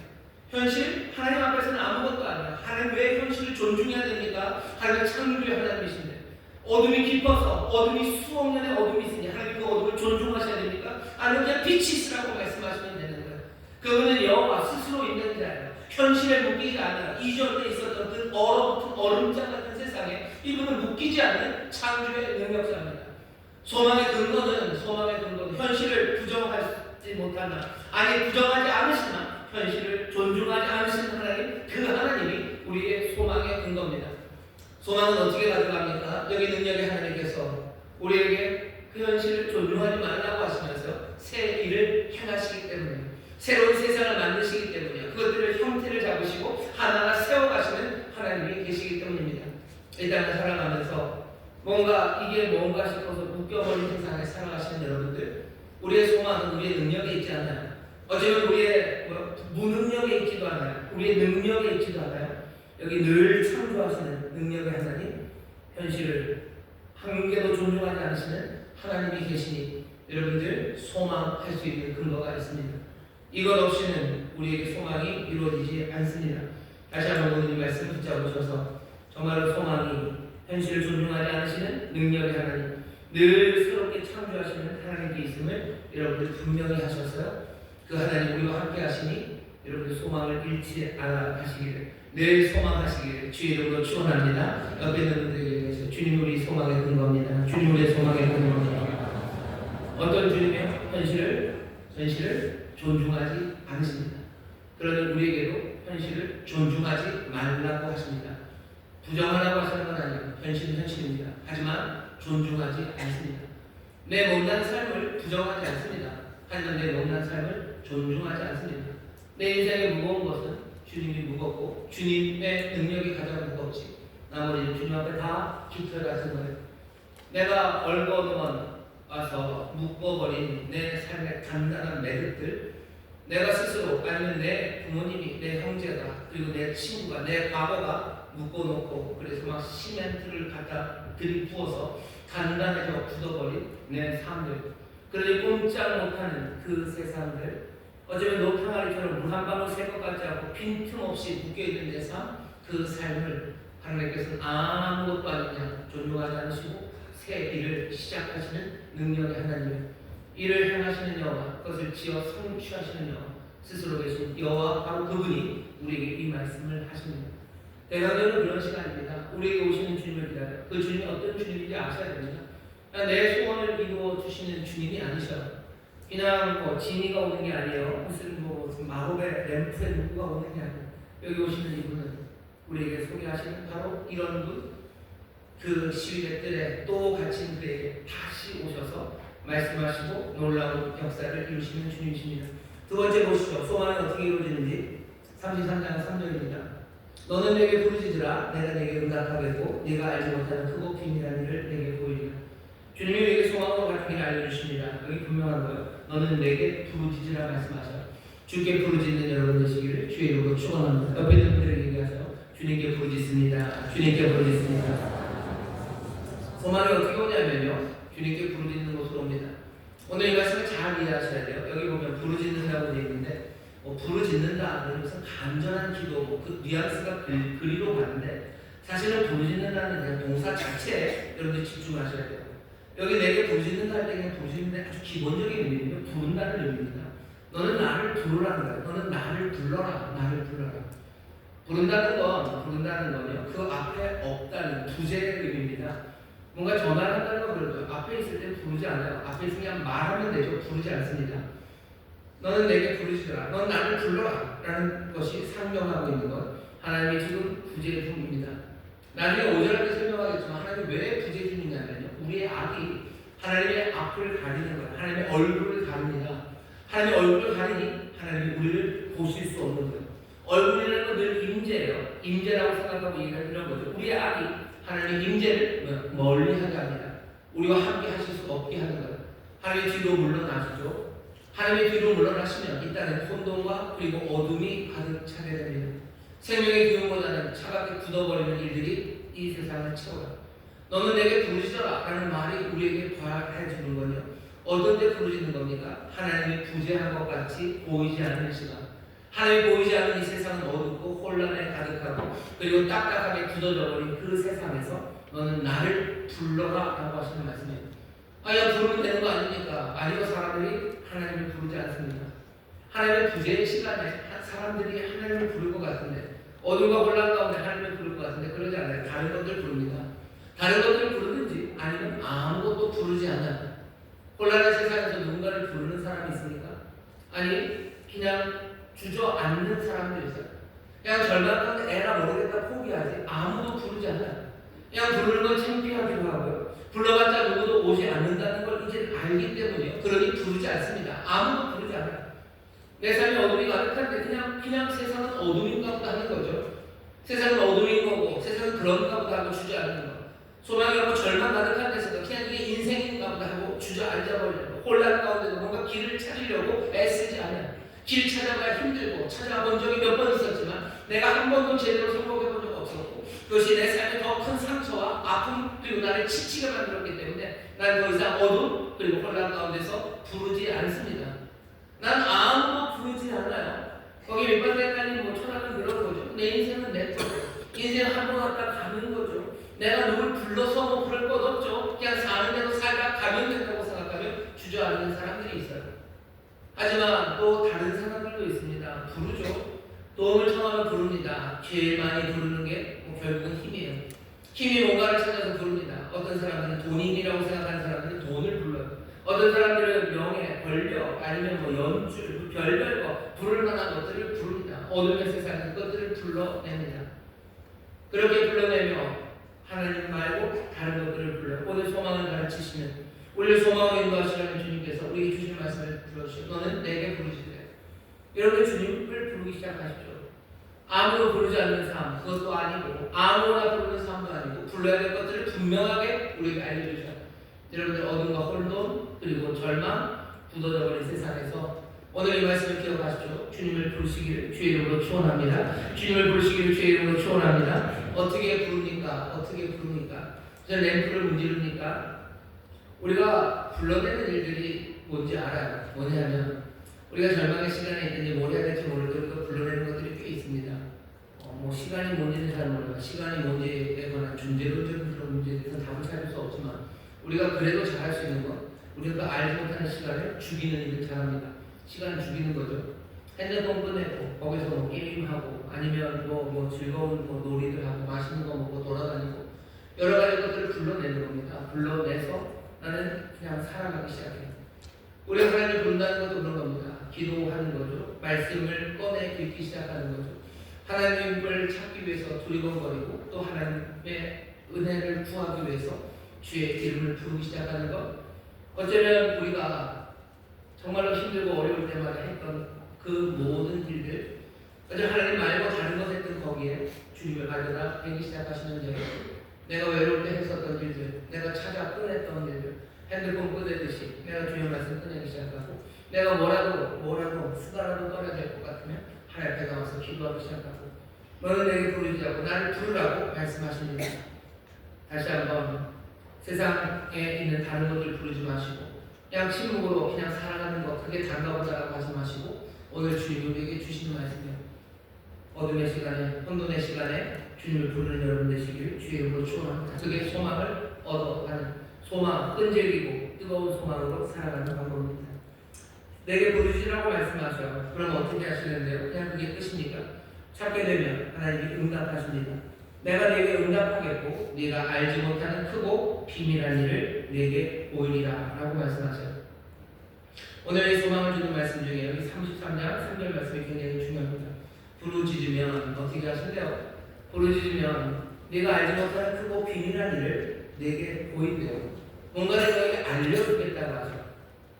S4: 현실, 하나님 앞에서는 아무것도 아니야. 하나님 왜 현실을 존중해야 됩니까? 하나님은 창조의 하나님이신데 어둠이 깊어서 어둠이 수억 년의 어둠이 있으니 하나님 그 어둠을 존중하셔야 됩니까? 아니면 그냥 빛이 있으라고 말씀하시면 되는 거예요. 그분은 여호와 스스로 있는 자예요. 현실에 묶이지 않아요. 이전에 있었던 그 얼어붙은 얼음장 같은 세상에 이분은 묶이지 않는 창조의 능력자입니다. 소망의 근거는 현실을 부정하지 못하나 아니 부정하지 않으시나 현실을 존중하지 않으시는 하나님, 그 하나님이 우리의 소망의 근거입니다. 소망은 어떻게 가져갑니까? 여기 능력의 하나님께서 우리에게 그 현실을 존중하지 말라고 하시면서 새 일을 행하시기 때문에 새로운 세상을 만드시기 때문에 그것들을 형태를 잡으시고 하나하나 세워가시는 하나님이 계시기 때문입니다. 이 땅을 살아가면서 이게 뭔가 싶어서 묶여버린 세상에 살아가시는 여러분들, 우리의 소망은 우리의 능력에 있지 않아요. 어쩌면 우리의 무능력에 있지도 않아요. 우리의 능력에 있지도 않아요. 여기 늘 창조하시는 능력의 하나님, 현실을 한 개도 존중하지 않으시는 하나님이 계시니 여러분들 소망할 수 있는 근거가 있습니다. 이것 없이는 우리에게 소망이 이루어지지 않습니다. 다시 한번 오늘 이 말씀 붙잡으셔서 정말로 소망이 현실을 존중하지 않으시는 능력의 하나님, 늘 새롭게 창조하시는 하나님께 있음을 여러분들 분명히 하셔서요. 그 하나님 우리와 함께 하시니 여러분들 소망을 잃지 않아 가시기를, 늘 소망하시기를 주의 이름으로 축원합니다. 옆에 있는 분들에게 주님 우리 소망의 근거입니다. 주님 우리의 소망의 근거입니다. 어떤 주님이요? 현실을 존중하지 않으십니다. 그러니 우리에게도 현실을 존중하지 말라고 하십니다. 부정하라고 하시는 건 아니에요. 현실은 현실입니다. 하지만 존중하지 않습니다. 내 못난 삶을 부정하지 않습니다. 하지만 내 못난 삶을 존중하지 않습니다. 내 인생의 무거운 것은 주님이 무겁고 주님의 능력이 가장 무겁지 나머지는 주님 앞에 다 깃털 같은 거예요. 내가 얼거놓아 와서 묶어버린 내 삶의 단단한 매듭들, 내가 스스로 아니면 내 부모님이, 내 형제가, 그리고 내 친구가, 내 과거가 묶어놓고 그래서 막 시멘트를 갖다 들이부어서 단단해져 굳어버린 내 삶들, 그러니 꼼짝 못하는 그 세상들, 어쩌면 노탕아리처럼 물 한 방울 새 것 같지 않고 빈틈없이 묶여있는 내 삶, 그 삶을 하나님께서는 아무것도 아니냐 존중하지 않으시고 새 일을 시작하시는 능력의 하나님, 이를 행하시는 여호와, 그것을 지어 성취하시는 여호와, 스스로 계신 여호와, 바로 그분이 우리에게 이 말씀을 하십니다. 대강절은 그런 시간입니다. 우리에게 오시는 주님을 기다려요. 그 주님이 어떤 주님인지 아셔야 됩니다. 내 소원을 이루어 주시는 주님이 아니셔요. 그냥 지니가 오는 게 아니에요. 무슨 마법의 램프에 누구가 오는 게 아니에요. 여기 오시는 이분은 우리에게 소개하시는 바로 이런 분, 그 시위대 뜰에 또 갇힌 그에게 다시 오셔서 말씀하시고 놀라운 역사를 이루시는 주님이십니다. 두 번째 보시죠. 소망이 어떻게 이루어지는지 33장 3절입니다. 너는 내게 부르짖으라. 내가 내게 응답하겠고 네가 알지 못하는 크고 비밀한 일을 내게 보이리라. 주님이 우리에게 소망으로 가는 길을 알려주십니다. 여기 분명한 거예요. 너는 내게 부르짖으라 말씀하셔요. 주께 부르짖는 여러분 되시기를 주의 이름으로 축원합니다. 옆에 있는 분들에게 얘기하세요. 주님께 부르짖습니다. 주님께 부르짖습니다. 소망이 어떻게 오냐면요, 주님께 부르짖는 곳으로 옵니다. 오늘 이 말씀을 잘 이해하셔야 돼요. 여기 보면 부르짖는다고 되어 있는데 부르짖는다 그러면서 간절한 기도, 그 뉘앙스가 그리로 가는데 사실은 부르짖는다는 그냥 동사 자체에 여러분들 집중하셔야 돼요. 여기 내게 부르짖는다 할 때 그냥 부르짖는데 아주 기본적인 의미는 부른다는 의미입니다. 너는 나를 부르라는 거야. 너는 나를 불러라. 나를 불러라. 부른다는 건요, 그 앞에 없다는 부재의 의미입니다. 뭔가 전화를 한다는 건 그렇죠. 앞에 있을 때 부르지 않아요. 앞에 있으면 그냥 말하면 되죠. 부르지 않습니다. 너는 내게 부르시더라. 넌 나를 불러라. 라는 것이 상명하고 있는 것. 하나님이 지금 부재의 중입니다. 나중에 5절에 설명하겠지만 하나님이 왜 부재의 중이냐면요. 우리의 악이 하나님의 앞을 가리는 거예요. 하나님의 얼굴을 가립니다. 하나님의 얼굴을 가리니 하나님이 우리를 보실 수 없는 거예요. 얼굴이라는 건 늘 임재예요. 임재라고 생각하고 얘기를 이런 거죠. 우리의 악이 하나님의 임재를 멀리 하게 합니다. 우리와 함께 하실 수 없게 하는 거예요. 하나님의 뒤로 물러나시죠. 하나님의 뒤로 물러나시면 이 땅에 혼돈과 그리고 어둠이 가득 차게 됩니다. 생명의 기운보다는 차갑게 굳어버리는 일들이 이 세상을 채워요. 너는 내게 부르시더라 라는 말이 우리에게 부활해주는 건요. 어떤 때 부르시는 겁니까? 하나님이 부재한 것 같이 보이지 않는 시간. 하나님이 보이지 않는 이 세상은 어둡고 혼란에 가득하고 그리고 딱딱하게 굳어져 버린 그 세상에서 너는 나를 불러라 라고 하시는 말씀이에요. 야, 부르면 되는 거 아닙니까? 아니요, 사람들이 하나님을 부르지 않습니다. 하나님의 부재의 시간에 사람들이 하나님을 부를 것 같은데, 어둠과 혼란 가운데 하나님을 부를 것 같은데 그러지 않아요. 다른 것들 부릅니다. 다른 것들을 부르든지 아니면 아무것도 부르지 않아요. 혼란의 세상에서 누군가를 부르는 사람이 있습니까? 아니, 그냥 주저앉는 사람들이 있어요. 그냥 절반 가운데 에라 모르겠다 포기하지 아무도 부르지 않아요. 그냥 부르는 건 창피하기도 하고요. 불러봤자 누구도 오지 않는다는 걸 이제 알기 때문이에요. 그러니 부르지 않습니다. 아무도 부르지 않아요. 내 삶에 어둠이 가득한데 그냥 세상은 어둠인가 보다 하는 거죠. 세상은 어둠인 거고 세상은 그런가 보다 하고 주저앉는 거. 소망이 없고 절망 가득한 데서 그냥 이게 인생인가 보다 하고 주저앉아버리고 혼란 가운데도 뭔가 길을 찾으려고 애쓰지 않아요. 길 찾아가야 힘들고 찾아본 적이 몇 번 있었지만 내가 한 번도 제대로 성공해본 적 없었고 그것이 내 삶에 더 큰 상처와 아픔 그리고 나를 지치게 만들었기 때문에 난 더 이상 어둠 그리고 혼란 가운데서 부르지 않습니다. 난 아무도 부르지 않아요. 거기 밑바닥에 뭐 철학은 그런 거죠. 내 인생은 내 거죠. 인생 한 번 왔다 가는 거죠. 내가 누굴 불러서 뭐 그럴 것 없죠. 그냥 사는 대로 살다 가면 된다고 생각하면 주저앉는 사람들이 있어요. 하지만 또 다른 사람들도 있습니다. 부르죠. 도움을 청하면 부릅니다. 제일 많이 부르는 게 뭐 결국은 힘이에요. 힘이 뭔가를 찾아서 부릅니다. 어떤 사람들은 돈인이라고 생각하는 사람들은 돈을 불러요. 어떤 사람들은 명예, 권력, 아니면 뭐 연출, 별별 거 부를 만한 것들을 부릅니다. 어둠의 세상에서 그것들을 불러냅니다. 그렇게 불러내며 하나님 말고 다른 것들을 불러요. 오늘 소망을 가르치시면 우리를 소망으로 인도하시려는 주님께서 우리에게 주신 말씀을 들어주시고 너는 내게 부르시되 이렇게 주님을 부르기 시작하십시오. 아무도 부르지 않는 삶 그것도 아니고 아무나 부르는 삶도 아니고 불러야 될 것들을 분명하게 우리에게 알려주셔요. 여러분들 어둠과 혼돈 그리고 절망 굳어져 버린 세상에서 오늘 이 말씀을 기억하십시오. 주님을 부르시기를 주의 이름으로 축원합니다. 주님을 부르시기를 주의 이름으로 축원합니다. 어떻게 부릅니까? 어떻게 부릅니까? 저는 램프를 문지릅니까? 우리가 불러내는 일들이 뭔지 알아요. 뭐냐면 우리가 절망의 시간에 있든지 뭘 해야 될지 모를 때 우리가 불러내는 것들이 꽤 있습니다. 뭐 시간이 뭔지는 잘 몰라요. 시간이 뭔지에 관한 존재론적인 그런 문제에 대해서는 답을 찾을 수 없지만 우리가 그래도 잘할 수 있는 건 우리가 알지 못하는 시간을 죽이는 일을 잘합니다. 시간을 죽이는 거죠. 핸드폰 꺼내고 거기서 뭐 게임하고 아니면 뭐 즐거운 뭐 놀이들 하고 맛있는 거 먹고 돌아다니고 여러 가지 것들을 불러내는 겁니다. 불러내서 나는 그냥 살아가기 시작해요. 우리 하나님을 부른다는 것도 그런 겁니다. 기도하는 거죠. 말씀을 꺼내 읽기 시작하는 거죠. 하나님을 찾기 위해서 두리번거리고 또 하나님의 은혜를 구하기 위해서 주의 이름을 부르기 시작하는 것. 어쩌면 우리가 정말로 힘들고 어려울 때마다 했던 그 모든 일들, 어쩌면 하나님 말고 다른 것 했던 거기에 주님을 가져다 뵈기 시작하시는 일, 내가 외로울 때 했었던 일들, 내가 찾아 꺼냈던 일들, 핸드폰 꺼내듯이 내가 주의 말씀 꺼내기 시작하고 내가 뭐라도 수다라도 떠나야 될 것 같으면 하나님 앞에 나와서 기도하기 시작하고 너는 내게 부르지 않고 나를 부르라고 말씀하십니다. 다시 한번 세상에 있는 다른 것들 부르지 마시고 그냥 침묵으로 그냥 살아가는 것 그게 단가 보다라고 하지 마시고 오늘 주님 우리에게 주시는 말씀이에요. 어둠의 시간에 혼돈의 시간에 주님을 부르는 여러분 되시길 주의 이름으로 축원합니다. 그게 소망을 얻어가는 소망, 끈질기고 뜨거운 소망으로 살아가는 방법입니다. 내게 부르시라고 말씀하셔요. 그럼 어떻게 하시는데요? 그냥 그게 끝입니까? 찾게 되면 하나님이 응답하십니다. 내가 네게 응답하겠고 네가 알지 못하는 크고 비밀한 일을 네게 보이리라 라고 말씀하세요. 오늘 이 소망을 주는 말씀 중에 여기 33장 3절 말씀이 굉장히 중요합니다. 부르짖으면 어떻게 하신대요? 부르짖으면 네가 알지 못하는 크고 비밀한 일을 네게 보인대요. 뭔가를 너에게 알려주겠다고 하죠.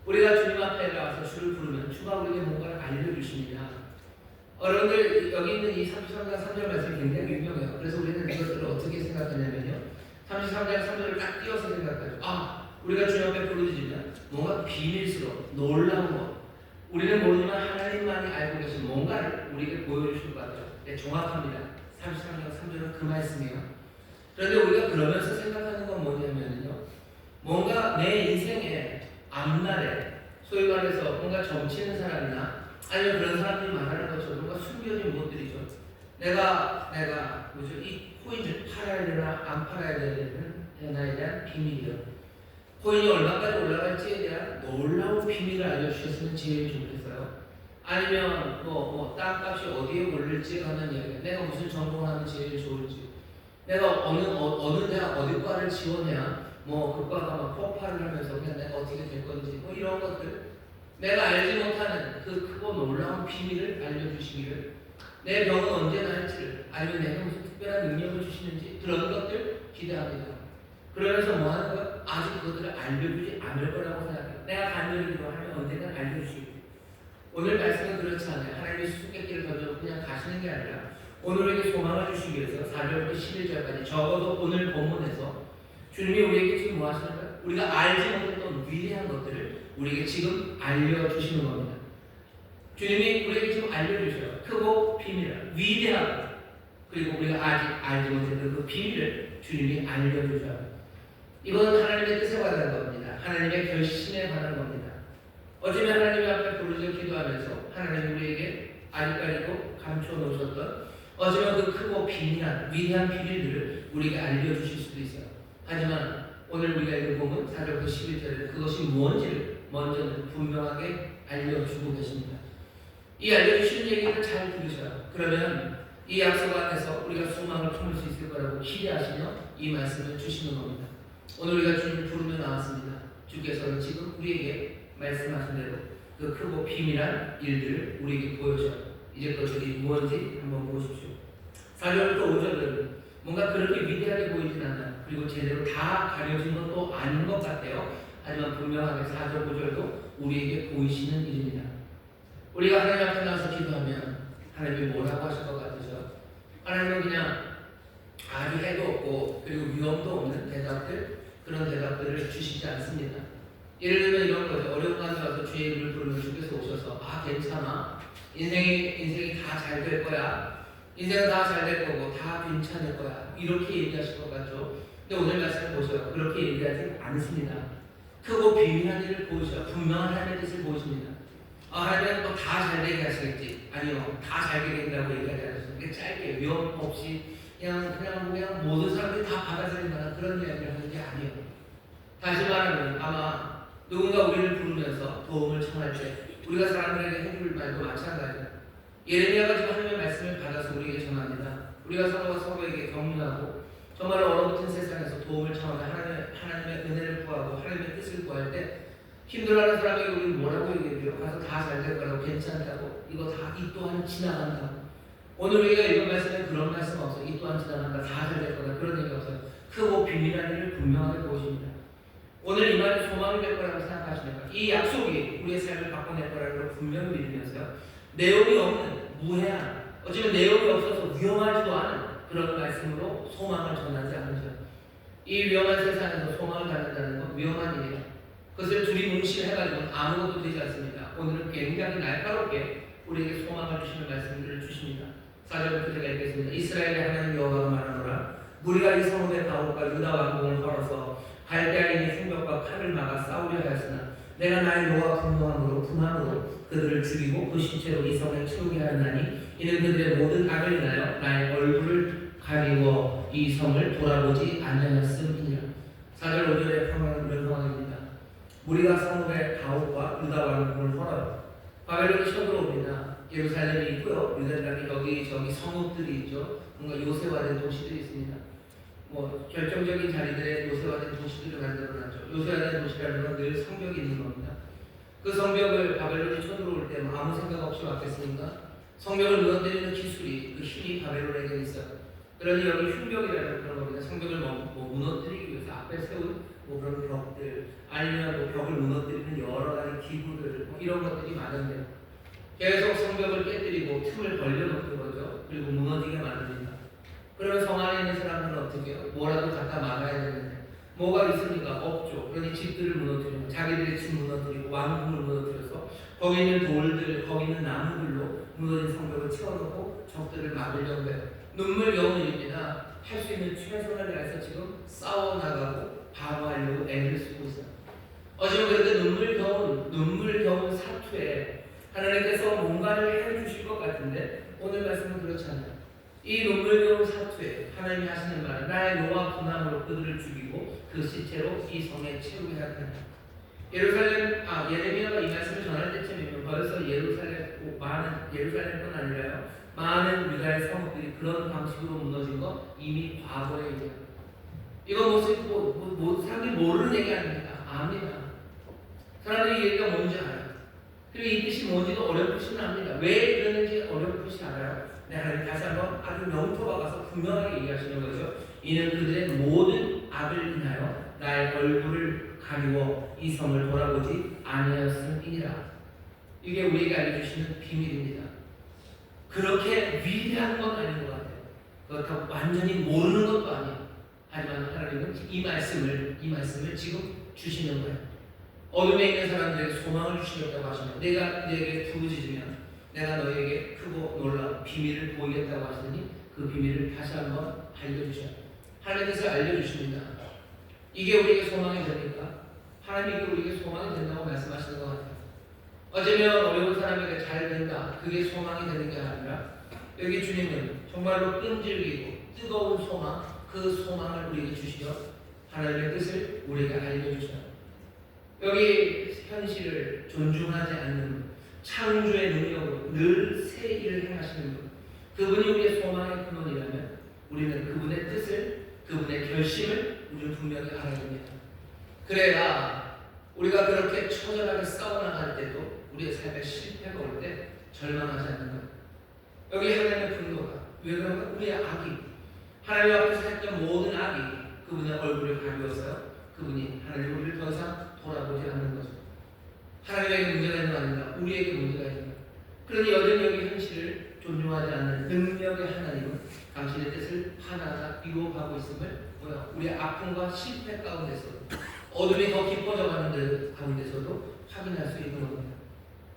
S4: 우리가 주님 앞에 나와서 주를 부르면 주가 우리에게 뭔가를 알려주십니다. 여러분들 여기 있는 이 33장 3절 말씀이 굉장히 유명해요. 그래서 우리는 이것들을 어떻게 생각하냐면요, 33장 3절을 딱 띄어서 생각하죠. 우리가 주님 앞에 부르짖으면 뭔가 비밀스러운 놀라운 것, 우리는 모르지만 하나님만이 알고 계신 뭔가를 우리에게 보여주실 것 같아요. 네, 정확합니다. 33장 3절은 그 말씀이에요. 그런데 우리가 그러면서 생각하는 건 뭐냐면요, 뭔가 내 인생의 앞날에 소위 말해서 뭔가 점치는 사람이나 아니면 그런 사람들이 말하는 것처럼 뭔가 숨겨진 것들이죠. 내가 뭐죠? 이 코인을 팔아야 되나 안 팔아야 되나에 대한 비밀이요. 코인이 얼마까지 올라갈지에 대한 놀라운 비밀을 알려주셨으면 제일 좋겠어요. 아니면 땅값이 어디에 오를지에 관한 이야기, 내가 무슨 전공을 하면 제일 좋을지, 내가 어느 대학 어디 과를 지원해야 그 과가 막 폭발을 하면서 그냥 내가 어떻게 될 건지 이런 것들, 내가 알지 못하는 그 크고 놀라운 비밀을 알려주시기를, 내 병은 언제 나을지를, 아니면 내가 무슨 특별한 능력을 주시는지 그런 것들 기대합니다. 그러면서 뭐 하는 거야? 아직 그것들을 알려주지 않을 거라고 생각해요. 내가 간절히 기도하면 언젠가 알려주시고. 오늘 말씀은 그렇지 않아요. 하나님의 수수께끼를 던져 그냥 가시는 게 아니라 오늘 우리에게 소망을 주시기 위해서 4절부터 11절까지 적어도 오늘 본문에서 주님이 우리에게 지금 뭐 하시는 거예요? 우리가 알지 못했던 위대한 것들을 우리에게 지금 알려주시는 겁니다. 주님이 우리에게 지금 알려주셔요. 크고 비밀한, 위대하고, 그리고 우리가 아직 알지 못했던 그 비밀을 주님이 알려주셔요. 이건 하나님의 뜻에 관한 겁니다. 하나님의 결심에 관한 겁니다. 어쩌면 하나님 앞에 부르짖어 기도하면서 하나님이 우리에게 아직까지도 감춰놓으셨던 어쩌면 그 크고 비밀한, 위대한 비밀들을 우리에게 알려주실 수도 있어요. 하지만 오늘 우리가 읽은 본문 4절부터 11절에 그것이 무엇인지를 먼저는 분명하게 알려주고 계십니다. 이 알려주시는 얘기를 잘 들으셔요. 그러면 이 약속 안에서 우리가 소망을 품을 수 있을 거라고 기대하시며 이 말씀을 주시는 겁니다. 오늘 우리가 주님을 부르며 나왔습니다. 주께서는 지금 우리에게 말씀하신 대로 그 크고 비밀한 일들을 우리에게 보여줘요. 이제 그것들이 무엇인지 한번 보십시오. 4절부터 5절은 뭔가 그렇게 위대하게 보이진 않아요. 그리고 제대로 다 가려진 것도 아닌 것 같아요. 하지만 분명하게 4절, 5절도 우리에게 보이시는 일입니다. 우리가 하나님 앞에 나와서 기도하면 하나님이 뭐라고 하실 것 같으죠? 하나님은 그냥 아주 해도 없고 그리고 위험도 없는 대답들, 그런 대답들을 주시지 않습니다. 예를 들면 이런 거죠. 어려운 가운데 와서 주의 이름을 부르면 주께서 오셔서 괜찮아, 인생이 다 잘 될 거야, 인생은 다 잘 될 거고 다 괜찮을 거야, 이렇게 얘기하실 것 같죠. 근데 오늘 말씀을 보세요. 그렇게 얘기하지 않으십니다. 크고 비밀한 일을 보이셔요. 분명한 하나님의 뜻을 보십니다. 하나님은 또 다 잘 되게 하시겠지, 아니요, 다 잘 되게 된다고 얘기하지 않으십니다. 짧게 위험 없이 그냥 모든 사람들이 다 받아들일 만한 그런 이야기를 하는 게 아니에요. 다시 말하면 아마 누군가 우리를 부르면서 도움을 청할 때 우리가 사람들에게 해줄 말도 마찬가지예요. 예레미야가 지금 하나님의 말씀을 받아서 우리에게 전합니다. 우리가 서로가 서로에게 격려하고 정말 얼어붙은 세상에서 도움을 청하며 하나님의 은혜를 구하고 하나님의 뜻을 구할 때 힘들어하는 사람에게 우리는 뭐라고 얘기해요? 가서 다 잘 될 거라고, 괜찮다고, 이거 다 이 또한 지나간다고. 오늘 우리가 이런 말씀에 그런 말씀 없어요. 이 또한 지나간다, 다 잘 될 거다, 그런 얘기 없어요. 크고 비밀한 일을 분명하게 보십니다. 오늘 이 말이 소망이 될 거라고 생각하십니까? 이 약속이 우리의 삶을 바꿔낼 거라고 분명히 믿으면서요, 내용이 없는 무해한, 어쩌면 내용이 없어서 위험하지도 않은 그런 말씀으로 소망을 전하지 않으셔. 이 위험한 세상에서 소망을 갖는다는 건 위험한 일이에요. 그것을 두리뭉실해가지고 아무것도 되지 않습니다. 오늘은 굉장히 날카롭게 우리에게 소망을 주시는 말씀들을 주십니다. 4절부터 제가 읽겠습니다. 이스라엘의 하나님 여호와가 말하노라. 무리가 이 성읍의 가옥과 유다 왕궁을 걸어서 갈대아인의 생벽과 칼을 막아 싸우려 하였으나 내가 나의 노와 분노함으로 그들을 죽이고 그 신체로 이 성을 채우게 하였나니 이는 그들의 모든 악을 인하여 나의 얼굴을 가리워 이 성을 돌아보지 아니하였음이니라. 4절 5절의 이런 상황입니다. 무리가 성읍의 가옥과 유다 왕궁을 헐어요. 바벨론이 쳐들어옵니다. 예루살렘이 있고요. 유다땅이 여기저기 성읍들이 있죠. 뭔가 요새화된 도시들이 있습니다. 뭐 결정적인 자리들의 요새화된 도시들을 만들어놨죠. 요새화된 도시라는 건 늘 성벽이 있는 겁니다. 그 성벽을 바벨론이 쳐들어올 때 아무 생각 없이 왔겠습니까? 성벽을 무너뜨리는 기술이, 그 힘이 바벨론에게 있어요. 그러니 여기 흉벽이라는 그런 겁니다. 성벽을 무너뜨리기 위해서 앞에 세운 그런 벽들, 아니면 벽을 무너뜨리는 여러 가지 기구들, 이런 것들이 많은데 계속 성벽을 깨뜨리고 틈을 벌려놓는 거죠. 그리고 무너지게 만듭니다. 그러면 성 안에 있는 사람들은 어떻게 해요? 뭐라도 갖다 막아야 되는데 뭐가 있습니까? 없죠. 그러니 집들을 무너뜨리고 자기들의 집 무너뜨리고 왕궁을 무너뜨려서 거기 있는 돌들, 거기 있는 나무들로 무너진 성벽을 채워놓고 적들을 막으려고 해요. 눈물겨운 일입니다. 할 수 있는 최선을 다해서 지금 싸워나가고 방어하려고 애를 쓰고 있어요. 어쩌면 그렇게 눈물겨운 사투에 하나님께서 뭔가를 해주실 것 같은데 오늘 말씀은 그렇지 않아요. 이 눈물겨운 사투에 하나님이 하시는 말은 나의 노와 분함으로 그들을 죽이고 그 시체로 이 성에 채우게 할 텐다. 예레미야가 이 말씀을 전할 때쯤이면 벌써 예루살렘뿐 아니라요, 많은 유다의 성읍들이 그런 방식으로 무너진 거 이미 과거의 얘기예요. 이건 사람들이 모르는 얘기 아닙니까? 압니다. 사람들이 이 얘기가 뭔지 알아요. 그리고 이 뜻이 뭔지도 어렴풋이 압니다. 왜 그러는지 어렴풋이 알아요. 하나님 다시 한번 아주 명토 박아서 분명하게 얘기하시는 거죠. 이는 그들의 모든 악을 인하여 나의 얼굴을 가리워 이 성을 돌아보지 아니하였음이니라. 이게 우리에게 알려주시는 비밀입니다. 그렇게 위대한 건 아닌 것 같아요. 그렇다고 완전히 모르는 것도 아니에요. 하지만 하나님은 이 말씀을 지금 주시는 거예요. 어둠에 있는 사람들에게 소망을 주시겠다고 하시면, 내가 너에게 부르짖으면 내가 너에게 크고 놀라운 비밀을 보이겠다고 하시니 그 비밀을 다시 한번 알려주셔요. 하나님께서 알려주십니다. 이게 우리에게 소망이 됩니까? 하나님이 우리에게 소망이 된다고 말씀하시는 것 같아요. 어쩌면 어려운 사람에게 잘 된다, 그게 소망이 되는 게 아니라 여기 주님은 정말로 끈질기고 뜨거운 소망, 그 소망을 우리에게 주시려 하나님의 뜻을 우리에게 알려주셔요. 여기 현실을 존중하지 않는 분, 창조의 능력으로 늘 새 일을 행하시는 분, 그분이 우리의 소망의 근원이라면 우리는 그분의 뜻을, 그분의 결심을 우리는 분명히 알아야 됩니다. 그래야 우리가 그렇게 처절하게 싸워나갈 때도 우리의 삶에 실패가 올 때 절망하지 않는 거예요. 여기 하나님의 분노가, 왜 그런가? 우리의 악이, 하나님 앞에서 했던 모든 악이 그분의 얼굴을 가리워서요, 그분이 하나님 우리를 더 이상 돌아보지 않는 거죠. 하나님에게 문제가 있는 거 아닙니다. 우리에게 문제가 있는 거예요. 그러니 여전히 여기 현실을 존중하지 않는 능력의 하나님은 당신의 뜻을 하나하나 이루어가고 있음을 우리의 아픔과 실패 가운데서도, 어둠이 더 깊어져가는 데 가운데서도 확인할 수 있는 겁니다.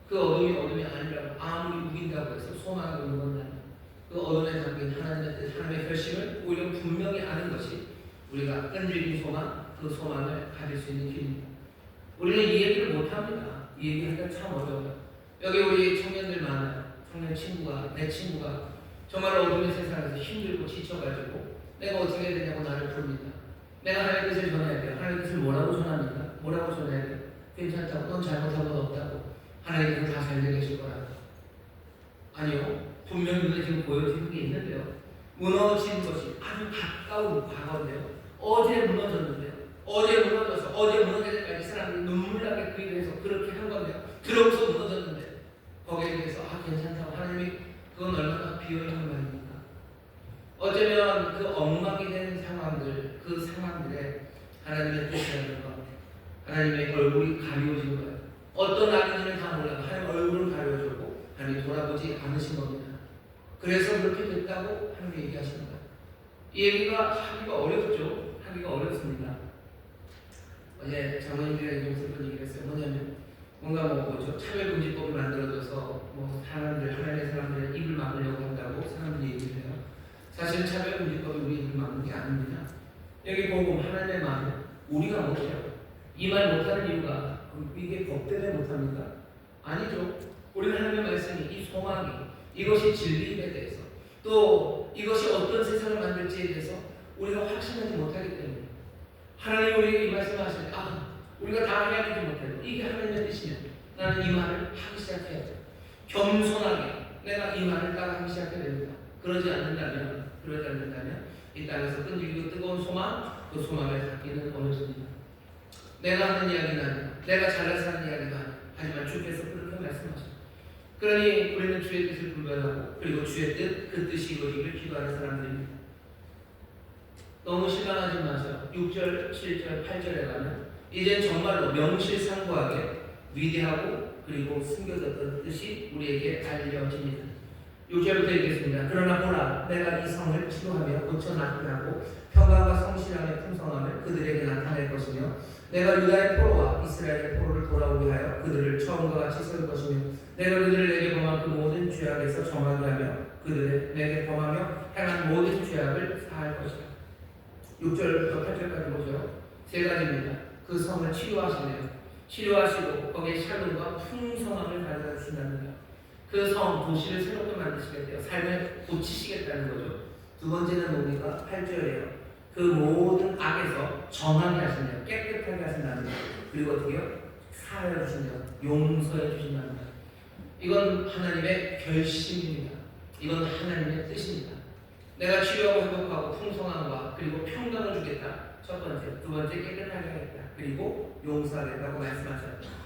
S4: 그 어둠이 아니라고 아무리 우긴다고 해서 소망하고 있는 건 아니에요. 그 어둠에 담긴 하나님의 뜻, 하나님의 결심을 오히려 분명히 아는 것이 우리가 끈질긴 소망, 그 소망을 가질 수 있는 길입니다. 우리는 이 얘기를 못합니다. 이 얘기하기가 참 어려워요. 여기 우리 청년들 많아요. 청년 친구가, 내 친구가 정말 어둠의 세상에서 힘들고 지쳐가지고 내가 어떻게 해야 되냐고 나를 부릅니다. 내가 하나님의 뜻을 전해야 돼요. 하나님의 뜻을 뭐라고 전합니까? 뭐라고 전해야 돼요? 괜찮다고, 넌 잘못한 건 없다고, 하나님께서 다 잘 되게 하실 거라고. 아니요. 분명히 눈에 지금 보여지는 게 있는데요. 무너진 것이 아주 가까운 과거인데요. 어제 무너졌는데요. 어제 무너질 때까지 사람들이 눈물나게 그 일을 해서 그렇게 한 건데요. 그러고서 무너졌는데 거기에 대해서 괜찮다고, 하나님이 그건 얼마나 비어있는 말입니까? 어쩌면 그 엉망이 된 상황들, 그 상황들에 하나님의 뜻이라는 것, 하나님의 얼굴이 가리워진 거예요. 어떤 악인지는 다 몰라도 하나님 얼굴을 가려주고 하나님이 돌아보지 않으신 겁니다. 그래서 그렇게 됐다고 하나님이 얘기하시는 거예요. 이 얘기가 하기가 어렵죠. 하기가 어렵습니다. 어제 장로님들이랑 얘기하면서 그런 얘기를 했어요. 뭐냐면 뭔가 차별금지법을 만들어줘서 사람들, 하나님의 사람들의 입을 막으려고 한다고 사람들이 얘기를 해요. 사실 차별금지법이 우리 입을 막는 게 아닙니다. 여기 보고 하나님의 말은 우리가 못해요. 이 말 못하는 이유가 이게 법 때문에 못합니까? 아니죠. 우리는 하나님의 말씀이, 이 소망이, 이것이 진리에 대해서, 또 이것이 어떤 세상을 만들지에 대해서 우리가 확신하지 못하기 때문에 하나님 우리에게 이 말씀을 하실 때 우리가 다 헤아리지 못해도 이게 하나님의 뜻이면 나는 이 말을 하기 시작해야 돼. 겸손하게 내가 이 말을 따라하기 시작해야 됩니다. 그러지 않는다면 이 땅에서 끈질기고 뜨거운 소망, 그 소망을 갖기는 어렵습니다. 내가 하는 이야기는 아니야. 내가 잘나서 하는 이야기도 아니야. 하지만 주께서 그렇게 말씀하셔. 그러니 우리는 주의 뜻을 불변하고 그리고 주의 뜻, 그 뜻이 이루어지기를 기도하는 사람들입니다. 너무 실망하지 마세요. 6절, 7절, 8절에 가면 이젠 정말로 명실상부하게 위대하고 그리고 숨겨졌던 뜻이 우리에게 알려집니다. 6절부터 읽겠습니다. 그러나 보라, 내가 이 성을 치료하며 고쳐나게 하고 평강과 성실함의 풍성함을 그들에게 나타낼 것이며 내가 유다의 포로와 이스라엘의 포로를 돌아오게 하여 그들을 처음과 같이 세울 것이며 내가 그들을 내게 범한 그 모든 죄악에서 정하게 하며 그들을 내게 범하며 행한 모든 죄악을 사할 것이다. 6절부터 8절까지 보죠. 세 가지입니다. 그 성을 치료하시고 거기에 샬롬과 풍성함을 가져다 주신다는 그 성, 도시를 새롭게 만드시겠대요. 삶을 고치시겠다는 거죠. 두 번째는 뭡니까? 8절이에요. 그 모든 악에서 정하게 하신대요. 깨끗하게 하신다는 거예요. 그리고 어떻게요? 사하여 주신대요. 용서해 주신다는 거예요. 이건 하나님의 결심입니다. 이건 하나님의 뜻입니다. 내가 치료하고 회복하고 풍성함과 그리고 평강을 주겠다. 첫 번째. 두 번째, 깨끗하게 하겠다. 그리고 용서하겠다고 말씀하셨다.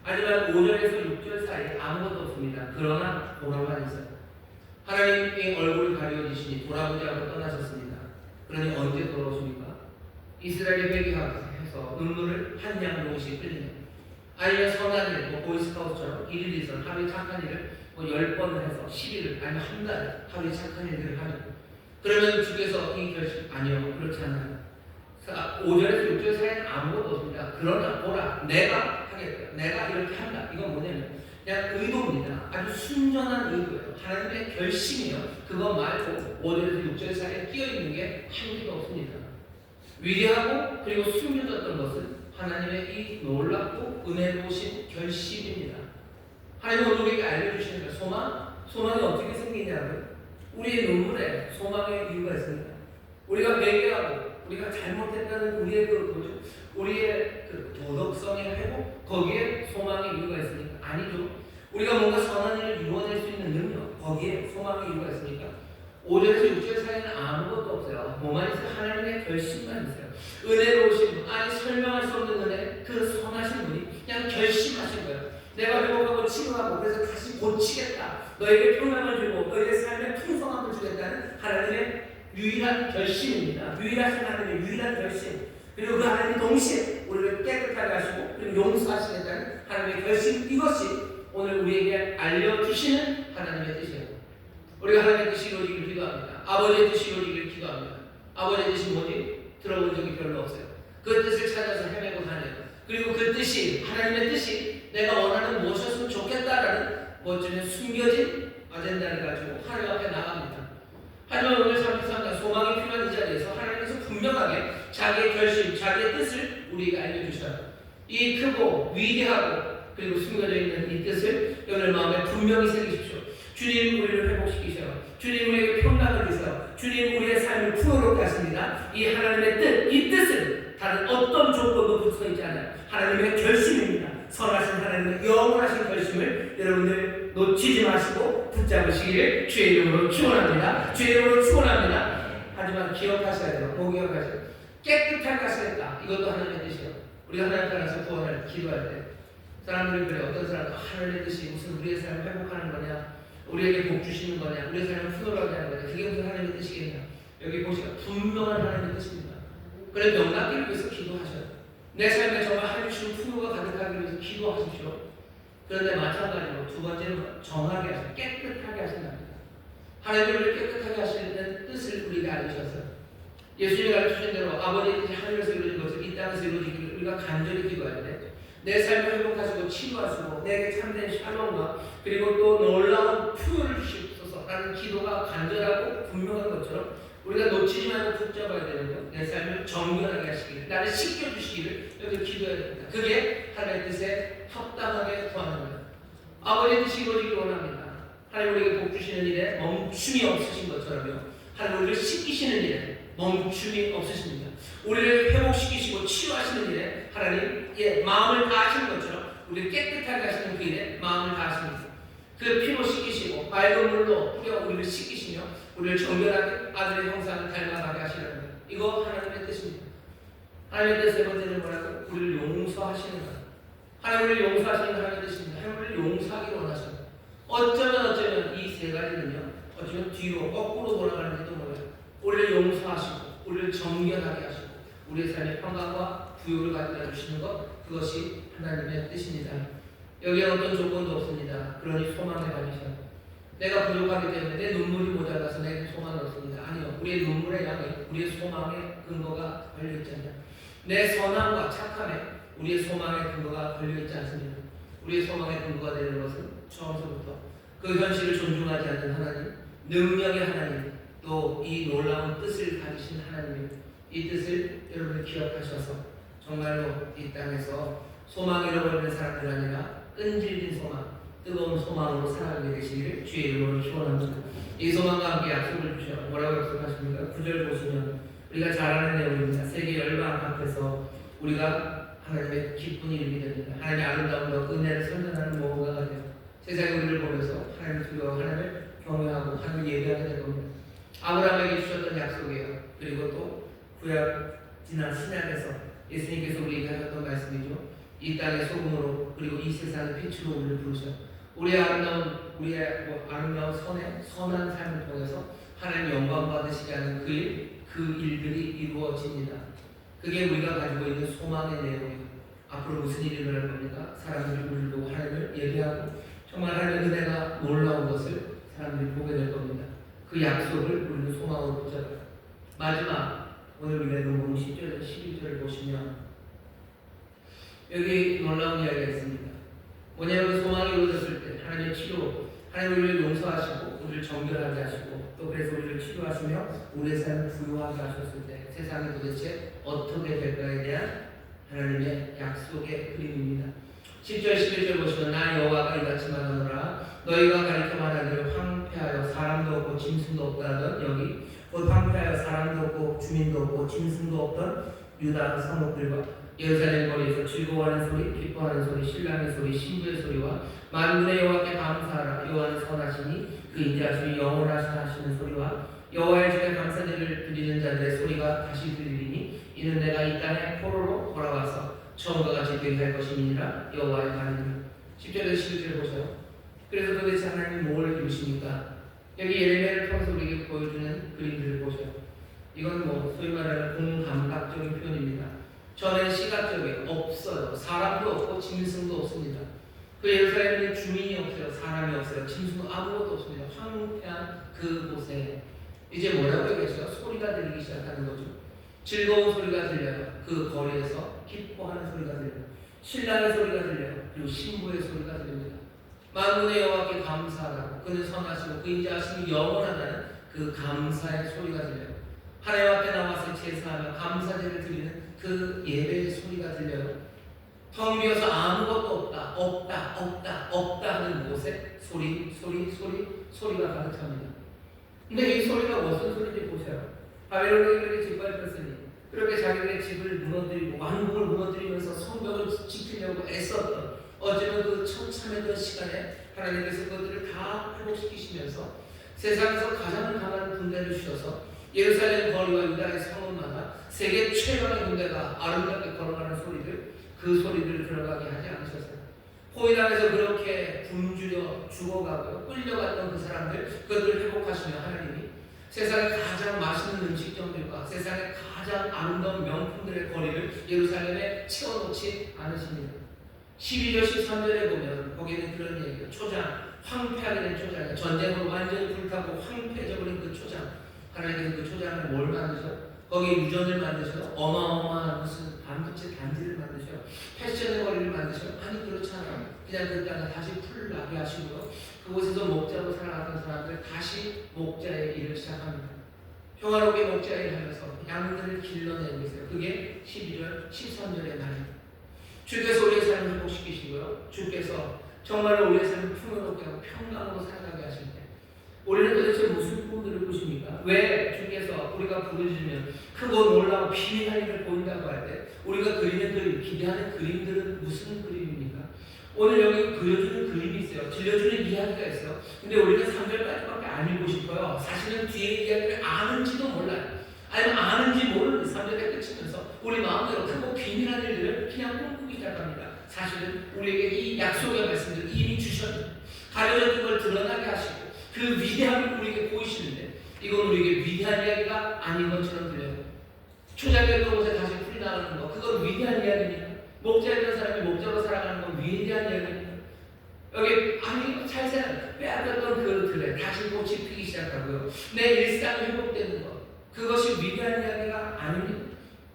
S4: 하지만 5절에서 6절 사이에 아무것도 없습니다. 그러나 보라만 있어요. 하나님의 얼굴을 가려주시니 돌아보지 않고 떠나셨습니다. 그러니 언제 돌아오십니까? 이스라엘의 회개해서 눈물을 한 양 놓으시 흘리면 아니면 선한 일, 보이스카우트처럼 1일 2선 하루에 착한 일을 10번을 해서 10일을 아니면 한 달에 하루에 착한 일들을 하면 그러면 주께서 이 결심 아니요 그렇지 않아요. 5절에서 6절 사이에는 아무것도 없습니다. 그러나 보라 내가 하겠다. 내가 이렇게 한다. 이건 뭐냐면 그냥 의도입니다. 아주 순전한 의도예요. 하나님의 결심이요. 그거 말고 5절에서 6절 사이에 끼어있는 게 한 개도 없습니다. 위대하고 그리고 숨겨졌던 것은 하나님의 이 놀랍고 은혜로우신 결심입니다. 하나님은 우리에게 알려주시는 거예요. 소망이 어떻게 생기냐고요? 우리의 눈물에 소망의 이유가 있습니다. 우리가 회개하고 우리가 잘못했다는 우리의 그 도덕성의 회복 거기에 소망의 이유가 있습니까? 아니죠. 우리가 뭔가 선한 일을 이루어낼 수 있는 능력 거기에 소망의 이유가 있습니까? 5절에서 6절 사이에는 아무것도 없어요. 뭐만 있어요? 하나님의 결심만 있어요. 은혜로우신 분, 아니 설명할 수 없는 은혜, 그 선하신 분이 그냥 결심하신 거예요. 내가 회복하고 치료하고 그래서 다시 고치겠다. 너에게 평강을 주고 너에게 삶의 풍성함을 주겠다는 하나님의 유일한 결심입니다. 유일하신 하나님의 유일한 결심. 그리고 그 하나님이 동시에 우리를 깨끗하게 하시고 그리고 용서하시겠다는 하나님의 결심. 이것이 오늘 우리에게 알려주시는 하나님의 뜻이에요. 우리가 하나님의 뜻이 이루어지기를 기도합니다. 아버지의 뜻이 이루어지기를 기도합니다. 아버지의 뜻이 뭐지? 들어본 적이 별로 없어요. 그 뜻을 찾아서 헤매고 다녀요. 그리고 그 뜻이 하나님의 뜻이 내가 원하는 무엇이었으면 좋겠다라는 멋지면 숨겨진 아젠다를 가지고 하나님 앞에 나갑니다. 하지만 오늘 삶에서 소망이 필요한 이 자리에서 하나님께서 분명하게 자기의 결심, 자기의 뜻을 우리에게 알려주셔요. 이 크고 위대하고 그리고 숨겨져 있는 이 뜻을 여러분 마음에 분명히 새기십시오. 주님 우리를 회복시키셔요. 주님 우리에게 평강을 주셔요. 주님 우리의 삶을 풍요롭게 하십니다. 이 하나님의 뜻, 이 뜻은 다른 어떤 조건도 붙어 있지 않아요. 하나님의 결심입니다. 선하신 하나님의 영원하신 결심을 여러분들 놓치지 마시고 붙잡으시기를 주의 이름으로 축원합니다. 주의 이름으로 축원합니다. 하지만 기억하셔야 돼요. 뭐 기억하셔야 돼요? 깨끗하게 하시겠다. 이것도 하나님의 뜻이에요. 우리가 하나님 따라서 구원을 기도할 때 사람들이 그래. 어떤 사람도 하나님의 뜻이 무슨 우리의 삶을 회복하는 거냐, 우리에게 복 주시는 거냐, 우리의 삶을 풍요하게 하는 거냐, 그게 무슨 하나님의 뜻이겠냐. 여기 보시면 분명한 하나님의 뜻입니다. 그래 명랑기를 위해서 기도하셔요. 내 삶에 정말 하나님 풍요가 가득하기 위해서 기도하십시오. 그런데 마찬가지로 두 번째는 정하게 하시고 깨끗하게 하신답니다. 하나님을 깨끗하게 하시는 뜻을 우리가 알려주셨어요. 예수님이 가르치신 대로 아버지의 뜻이 하늘에서 이루어진 것을 이 땅에서 이루어지기를 우리가 간절히 기도할 때 내 삶을 회복하시고 치유하시고 내게 참된 샬롬과 그리고 또 놀라운 풍요를 주시옵소서라는 기도가 간절하고 분명한 것처럼 우리가 놓치지 말고 붙잡아야 되는 것, 내 삶을 정결하게 하시기를, 나를 씻겨주시기를 여기 기도해야 됩니다. 그게 하나님의 뜻에 합당하게 구하는 거예요. 아버지의 뜻이 이루어지기를 원합니다. 하나님 우리에게 복 주시는 일에 멈춤이 없으신 것처럼요. 하나님 우리를 씻기시는 일에 멈춤이 없으십니다. 우리를 회복시키시고 치유하시는 일에 하나님의 마음을 다하시는 것처럼 우리를 깨끗하게 하시는 그 일에 마음을 다하십니다. 그 피로 씻기시고 맑은 물로 뿌려 우리를 씻기시며 우리를 정결하게 아들의 형상을 닮아가게 하시라는 거예요. 이거 하나님의 뜻입니다. 하나님의 뜻 세 번째는 뭐라고? 우리를 용서하시는 것. 하나님을 용서하시는 하나님의 뜻입니다. 하나님을 용서하기를 원하십니다. 어쩌면 이 세 가지는요, 어쩌면 뒤로 거꾸로 돌아가는지도 몰라요. 우리를 용서하시고 우리를 정결하게 하시고 우리의 삶의 평강과 부요를 가져다 주시는 것, 그것이 하나님의 뜻입니다. 여기에 어떤 조건도 없습니다. 그러니 소망을 가지셔. 내가 부족하기 때문에 내 눈물이 모자라서 내게 소망이 없습니다. 아니요. 우리의 눈물의 양이 우리의 소망의 근거가 걸려있잖아요. 내 선함과 착함에 우리의 소망의 근거가 걸려있지 않습니다. 우리의 소망의 근거가 되는 것은 처음서부터 그 현실을 존중하지 않는 하나님, 능력의 하나님, 또 이 놀라운 뜻을 가지신 하나님입니다. 이 뜻을 여러분이 기억하셔서 정말로 이 땅에서 소망 잃어버리는 사람들 아니라 끈질긴 소망, 뜨거운 소망으로 살아가게 되시기를 주의 이름으로 축원합니다. 이 소망과 함께 약속을 주셔. 뭐라고 약속하십니까? 9절 보시면 우리가 잘 아는 내용입니다. 세계 열방 앞에서 우리가 하나님의 기쁜 이름이 됩니다. 하나님의 아름다움과 은혜를 선전하는 모험가가 되어 세상의 우리를 보면서 하나님을 두려워 하나님을 경외하고 하나님을 예배하게 될 겁니다. 아브라함에게 주셨던 약속이에요. 그리고 또 구약 지난 신약에서 예수님께서 우리에게 하셨던 말씀이죠. 이 땅의 소금으로 그리고 이 세상의 빛으로 우리를 부르셔. 우리의 아름다운 선한 삶을 통해서 하나님 영광 받으시게 하는 그 일들이 이루어집니다. 그게 우리가 가지고 있는 소망의 내용이에요. 앞으로 무슨 일이 일어날 겁니까? 사람들이 우리를 보고 하나님을 예배하고 정말 하나님의 은혜가 놀라운 것을 사람들이 보게 될 겁니다. 그 약속을 우리는 소망으로 붙잡아요. 마지막 오늘 우리가 녹음 10절, 11절을 보시면 여기 놀라운 이야기가 있습니다. 뭐냐면 소망이 이루어졌을 때 하나님의 치료, 하나님 우리를 용서하시고 우리를 정결하게 하시고 또 그래서 우리를 치료하시며 우리의 삶을 부유하게 하셨을 때 세상이 도대체 어떻게 될까에 대한 하나님의 약속의 그림입니다. 10절 11절 보시면 나 여호와가 이같이 말하노라 너희가 가리켜 말하기를 황폐하여 사람도 없고 짐승도 없다던 여기 곧 황폐하여 사람도 없고 주민도 없고 짐승도 없던 유다 성읍들과 예루살렘 거리에서 즐거워하는 소리, 기뻐하는 소리, 신랑의 소리, 신부의 소리와 만군의 여호와께 감사하라 여호와는 선하시니 그 인자하심이 영원하시는 소리와 여호와의 집에 감사제를 드리는 자들의 소리가 다시 들리리니 이는 내가 이 땅에 포로로 돌아와서 처음과 같이 되게 할 것임이니라 여호와의 말입니다. 10절에서 11절 보세요. 그래서 도대체 하나님이 뭘 이루십니까? 여기 예레미야를 통해서 우리에게 보여주는 그림들을 보세요. 이건 소위 말하는 공감각적인 표현입니다. 전에는 시각적이에요. 없어요. 사람도 없고 짐승도 없습니다. 그 예루살렘에는 주민이 없어요. 사람이 없어요. 짐승도 아무것도 없습니다. 황폐한 그곳에 이제 뭐라고 얘기했어요? 소리가 들리기 시작하는 거죠. 즐거운 소리가 들려요. 그 거리에서 기뻐하는 소리가 들려요. 신랑의 소리가 들려요. 그리고 신부의 소리가 들립니다. 만군의 여호와께 감사하라고 그는 선하시고 그 인자하심이 영원하다는 그 감사의 소리가 들려요. 하나님 앞에 나와서 제사하며 감사제를 드리는 그 예배의 소리가 들려요. 텅 비어서 아무것도 없다 하는 곳에 소리가 가득합니다. 근데 이 소리가 무슨 소리인지 보세요. 바벨론이 그렇게 짓밟혔으니 그렇게 자기들의 집을 무너뜨리고 왕국을 무너뜨리면서 성벽을 지키려고 애썼던 어쩌면 그 처참했던 시간에 하나님께서 그것들을 다 회복시키시면서 세상에서 가장 강한 군대를 주셔서 예루살렘 거리와 유다의 성읍마다 세계 최강의 군대가 아름답게 걸어가는 소리들, 그 소리들을 들어가게 하지 않으셨어요. 포위당에서 그렇게 굶주려 죽어가고 끌려갔던 그 사람들, 그것들을 회복하시며 하나님이 세상의 가장 맛있는 음식점들과 세상의 가장 아름다운 명품들의 거리를 예루살렘에 채워놓지 않으십니다. 12절 13절에 보면 거기에는 그런 얘기예요. 초장, 황폐하게 된 초장, 전쟁으로 완전히 불타고 황폐해져버린 그 초장, 하나님께서 그 초장을 뭘 만드셔? 거기에 유전을 만드셔? 어마어마한 무슨 반도체 단지를 만드셔? 패션의 거리를 만드셔? 아니 그렇잖아. 그냥 그 땅에 다시 풀 나게 하시고요. 그곳에서 목자로 살아갔던 사람들 다시 목자의 일을 시작합니다. 평화롭게 목자의 일을 하면서 양들을 길러내고 있어요. 그게 12절 13절의 말입니다. 주께서 우리의 삶을 회복시키시고요. 주께서 정말로 우리의 삶을 풍요롭게 하고 평강으로 살아가게 하실 때 우리는 도대체 무슨 꿈들을 꾸십니까? 왜 주께서 우리가 부르짖으면 크고 놀라고 비밀한 일을 보인다고 할 때 우리가 그리는 그림, 기대하는 그림들은 무슨 그림입니까? 오늘 여기 그려주는 그림이 있어요. 들려주는 이야기가 있어요. 근데 우리는 3절까지밖에 안 읽고 싶어요. 사실은 뒤에 이야기를 아는지도 몰라요. 아니면 아는지 모르는 3절에 끝이면서 우리 마음대로 크고 비밀한 일들을 그냥 꿈꾸기 시작합니다. 사실은 우리에게 이 약속의 말씀을 이미 주셨는데 가려졌던 걸 드러나게 하시고 그 위대함을 우리에게 보이시는데 이건 우리에게 위대한 이야기가 아닌 것처럼 들려요. 초자기였던 곳에 다시 풀이 나오는 거, 그건 위대한 이야기입니다. 목자였던 사람이 목자로 살아가는 건 위대한 이야기입니다. 여기 아니 살살 빼앗겼던 그 들에 다시 꽃이 피기 시작하고요. 내 일상이 회복되는 것, 그것이 위대한 이야기가 아닙니다.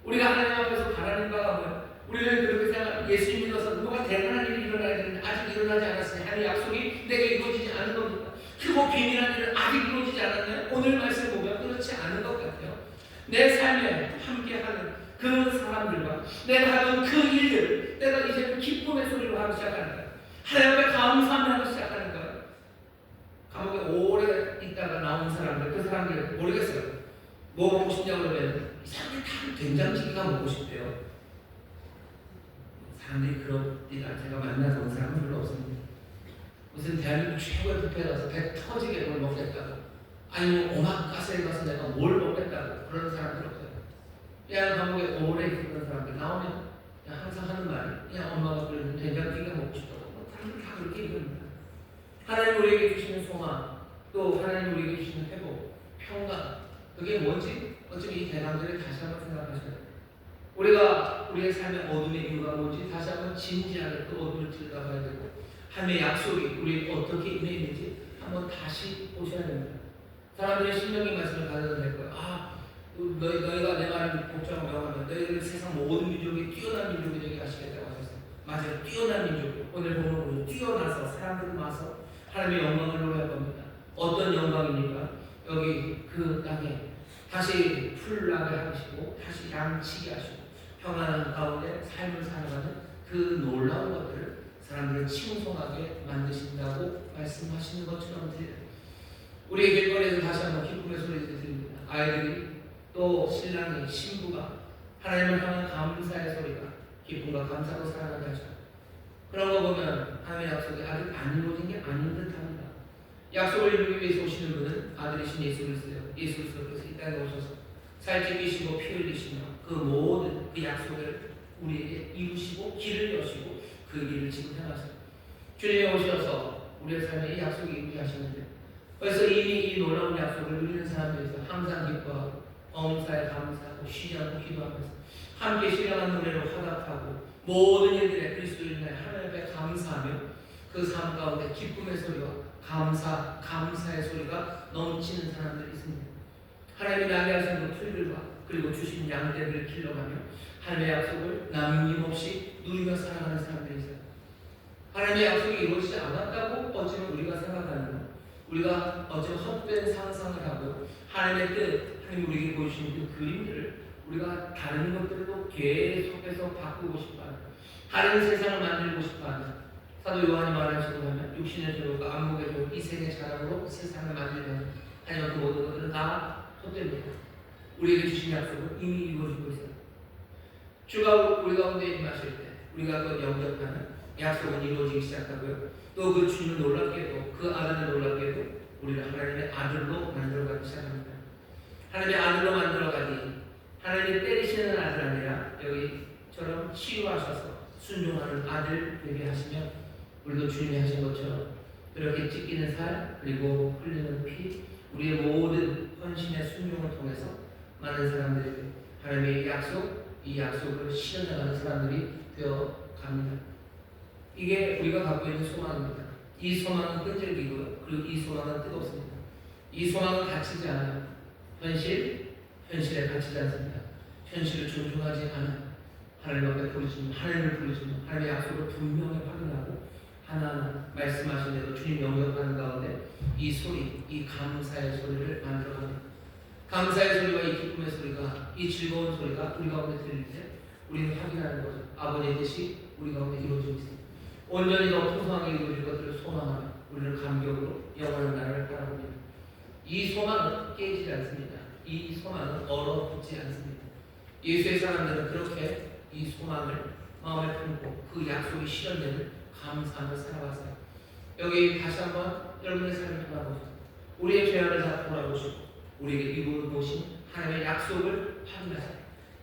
S4: 우리가 하나님 앞에서 바라는 바가 뭐예요? 우리는 그렇게 생각, 예수 믿어서 뭐가 대단한 일이 일어나야 되는데 아직 일어나지 않았으니 하나님의 약속이 내게 이루어지지 않은 겁니다. 크고 비밀한 일은 아직 이루어지지 않았나요? 오늘 말씀 보면 그렇지 않은 것 같아요. 내 삶에 함께하는 그 사람들과 내가 하던 그 일들을 내가 이제 기쁨의 소리로 하기 시작하는 거예요. 하나님 앞에 감사함을 하기 시작하는 거예요. 감옥에 오래 있다가 나온 사람들, 그 사람들 모르겠어요. 뭐 먹고 싶냐고 그러면 이 사람들이 다 된장찌개가 먹고 싶대요. 사람들이 그럽니다. 제가 만나서 온 사람은 별로 없습니다. 무슨 대한민국 최고의 뷔페에 가서 배 터지게 뭘 먹겠다고, 아니면 오마카세에 가서 내가 뭘 먹겠다고 그런 사람들 없어요. 그냥 감옥에 오래 있었던 사람들 나오면 그냥 항상 하는 말이 그냥 엄마가 끓여준 된장찌개가 먹고 싶다고. 사람들 다 그렇게 얘기합니다. 하나님 우리에게 주시는 소망, 또 하나님 우리에게 주시는 회복, 평강, 그게 뭔지 어쩌면 이 대상들을 다시 한번 생각하셔야 돼요. 우리가 우리의 삶의 어둠의 이유가 뭔지 다시 한번 진지하게 그 어둠을 들여다봐야 되고, 하나님의 약속이 우리에게 어떻게 임해있는지 한번 다시 보셔야 됩니다. 사람들의 신령의 말씀을 가져도 될 거예요. 너희가 내 말을 복종하고 명하면 너희를 세상 모든 민족이 뛰어난 민족이 되게 하시겠다고 하셨어요. 맞아요. 뛰어난 민족. 오늘 보면 뛰어나서 사람들을 모아서 하나님의 영광을 노래할 겁니다. 어떤 영광입니까? 여기 그 땅에 다시 풀나게 하시고 다시 양치게 하시고 평안한 가운데 삶을 살아가는 그 놀라운 것들을 사람들을 칭송하게 만드신다고 말씀하시는 것처럼 들려요. 우리의 길거리에서 다시 한번 기쁨의 소리를 들립니다. 아이들이 또 신랑이, 신부가 하나님을 향한 감사의 소리가 기쁨과 감사로 살아가게 하죠. 그런 거 보면 하나님의 약속이 아직 안 이루어진 게 아닌 듯합니다. 약속을 이루기 위해서 오시는 분은 아들이신 예수 그리스도예요. 예수 그리스도께서 이 땅에 오셔서 살찌기시고 피 흘리시며 그 모든 그 약속을 우리에게 이루시고 길을 여시고 그 길을 지금 행하세요. 주님이 오셔서 우리의 삶에 이 약속을 이루게 하시는데 벌써 이미 이 놀라운 약속을 누리는 사람들에서 항상 기뻐하고 범사에 감사하고 쉬지 않고 기도하면서 함께 신령한 노래로 화답하고 모든 일들에 그리스도인의 하나님 앞에 감사하며 그 삶 가운데 기쁨의 소리와 감사의 소리가 넘치는 사람들이 있습니다. 하나님이 나게 하신 그 풀들과 그리고 주신 양떼들을 길러가며 하나님의 약속을 남김없이 누리며 살아가는 사람들이 있어요. 하나님의 약속이 이루어지지 않았다고 어쩌면 우리가 생각하는 것, 우리가 어쩌면 헛된 상상을 하고 하나님의 뜻, 하나님 우리에게 보여주신 그 그림들을 우리가 다른 것들로 계속해서 바꾸고 싶어하는, 다른 세상을 만들고 싶어하는, 사도 요한이 말하시고 하면 육신의 죄로가 안목의 죄로 이 생의 자랑으로 세상을 만들면 하지만 그 모든 것들은 다 헛됩니다. 우리에게 주신 약속은 이미 이루어지고 있어요. 주가 우리 가운데 임하실 때 우리가 그 영접하는 약속은 이루어지기 시작하고요. 또 그 주님을 놀랍게도 그 아들을 놀랍게도 우리를 하나님의 아들로 만들어가기 시작합니다. 하나님의 아들로 만들어가니 하나님이 때리시는 아들 아니라 여기처럼 치유하셔서 순종하는 아들 되게 하시며 우리도 주님이 하신 것처럼 그렇게 찢기는 살 그리고 흘리는 피 우리의 모든 헌신의 순종을 통해서 많은 사람들에게 하나님의 약속, 이 약속을 실현해가는 사람들이 되어 갑니다. 이게 우리가 갖고 있는 소망입니다. 이 소망은 끈질기고요. 그리고 이 소망은 뜨겁습니다. 이 소망은 갇히지 않아요. 현실에 갇히지 않습니다. 현실을 존중하지 않아요. 하나님 앞에 부르시면 하나님을 부르시면 하나님의 약속을 분명히 확인하고 하나하나 말씀하신 대로 주님 영접하는 가운데 이 소리, 이 감사의 소리를 만들어갑니다. 감사의 소리와 이 기쁨의 소리가, 이 즐거운 소리가 우리 가운데 들릴 때 우리는 확인하는 거죠. 아버지의 뜻이 우리 가운데 이루어지고 있습니다. 온전히 더 풍성하게 이루어질 것들을 소망하며 우리는 감격으로 영원한 나라를 바라봅니다. 이 소망은 깨지지 않습니다. 이 소망은 얼어붙지 않습니다. 예수의 사람들은 그렇게 이 소망을 마음에 품고 그 약속이 실현되는 감사하며 살아가세요. 여기 다시 한번 여러분의 삶을 돌아보시고 우리의 죄악을 다 돌아보시고 우리에게 이루어 보신 하나님의 약속을 확인하세요.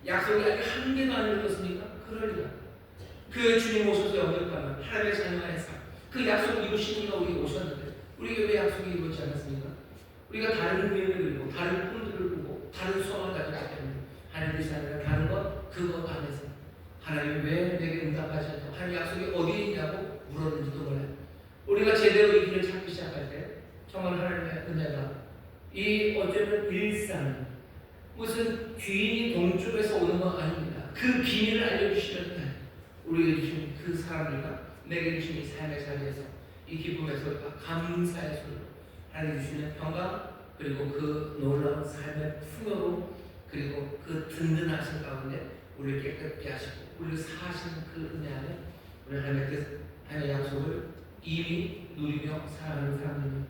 S4: 약속이 아직 한 개도 안 이루었습니까? 그럴 리가. 그 주님 오셔서 영접하면 하나님의 자녀의 삶, 그 약속 이루신 이가 우리에게 오셨는데 우리에게 왜 약속이 이루어지지 않았습니까? 우리가 다른 의미를 그리고 다른 꿈들을 꾸고 다른 소망을 가졌기 때문에 하나님의 자녀가 다른 것 그것 안에서 하나님이 왜 내게 응답하지 않고 하나님 약속이 어디에 있냐고 물었는지도 몰라요. 우리가 제대로 이 길을 찾기 시작할 때 정말 하나님의 은혜가 이 어쩌면 일상 무슨 귀인이 동쪽에서 오는 건 아닙니다. 그 비밀을 알려주시는 우리에게 주신 그 사람들과 내게 주신 이 삶의 자리에서 이 기쁨의 소리가 감사의 소리로 하나님 주시는 평강 그리고 그 놀라운 삶의 풍요로 그리고 그 든든하신 가운데 우리를 깨끗게 하시고 우리를 사하시는 그 은혜 안에 우리 하나님의 약속을 이미 누리며 살아가는 사람들입니다.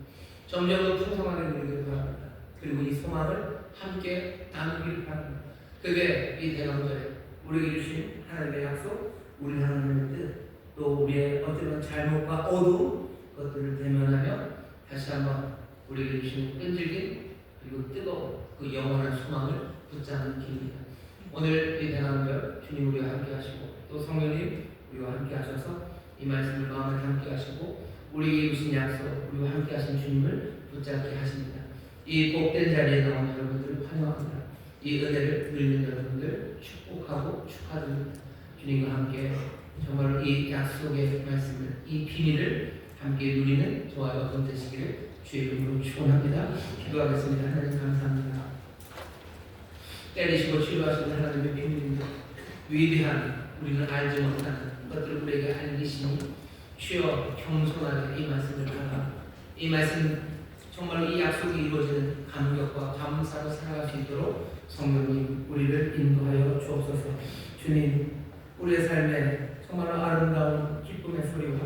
S4: 점점 더 풍성하게 누리길 바랍니다. 그리고 이 소망을 함께 나누길 바랍니다. 그게 이 대강절에 우리에게 주신 하나님의 약속, 우리 하나님의 뜻, 또 우리의 어떤 잘못과 어두운 것들을 대면하며 다시 한번 우리에게 주신 끈질긴 그리고 뜨거운 그 영원한 소망을 붙잡는 길입니다. 오늘 이 대강절 주님 우리와 함께 하시고 또 성령님 우리와 함께 하셔서 이 말씀을 마음에 담게 하시고 우리에게 주신 약속, 우리와 함께 하신 주님을 붙잡게 하십니다. 이 복된 자리에 나온 여러분들을 환영합니다. 이 은혜를 누리는 여러분들 축복하고 축하드립니다. 주님과 함께 정말 이 약속의 말씀을, 이 비밀을 함께 누리는 저와 여러분 되시기를 주의 이름으로 축원합니다. 기도하겠습니다. 하나님 감사합니다. 때리시고 치료하시는 하나님의 비밀입니다. 위대한 우리는 알지 못하는 것들을 우리에게 알리시니 주여 겸손하게 이 말씀을 따라 이 말씀 정말 이 약속이 이루어지는 감격과 감사로 살아갈 수 있도록 성령님 우리를 인도하여 주옵소서. 주님 우리의 삶에 정말 아름다운 기쁨의 소리와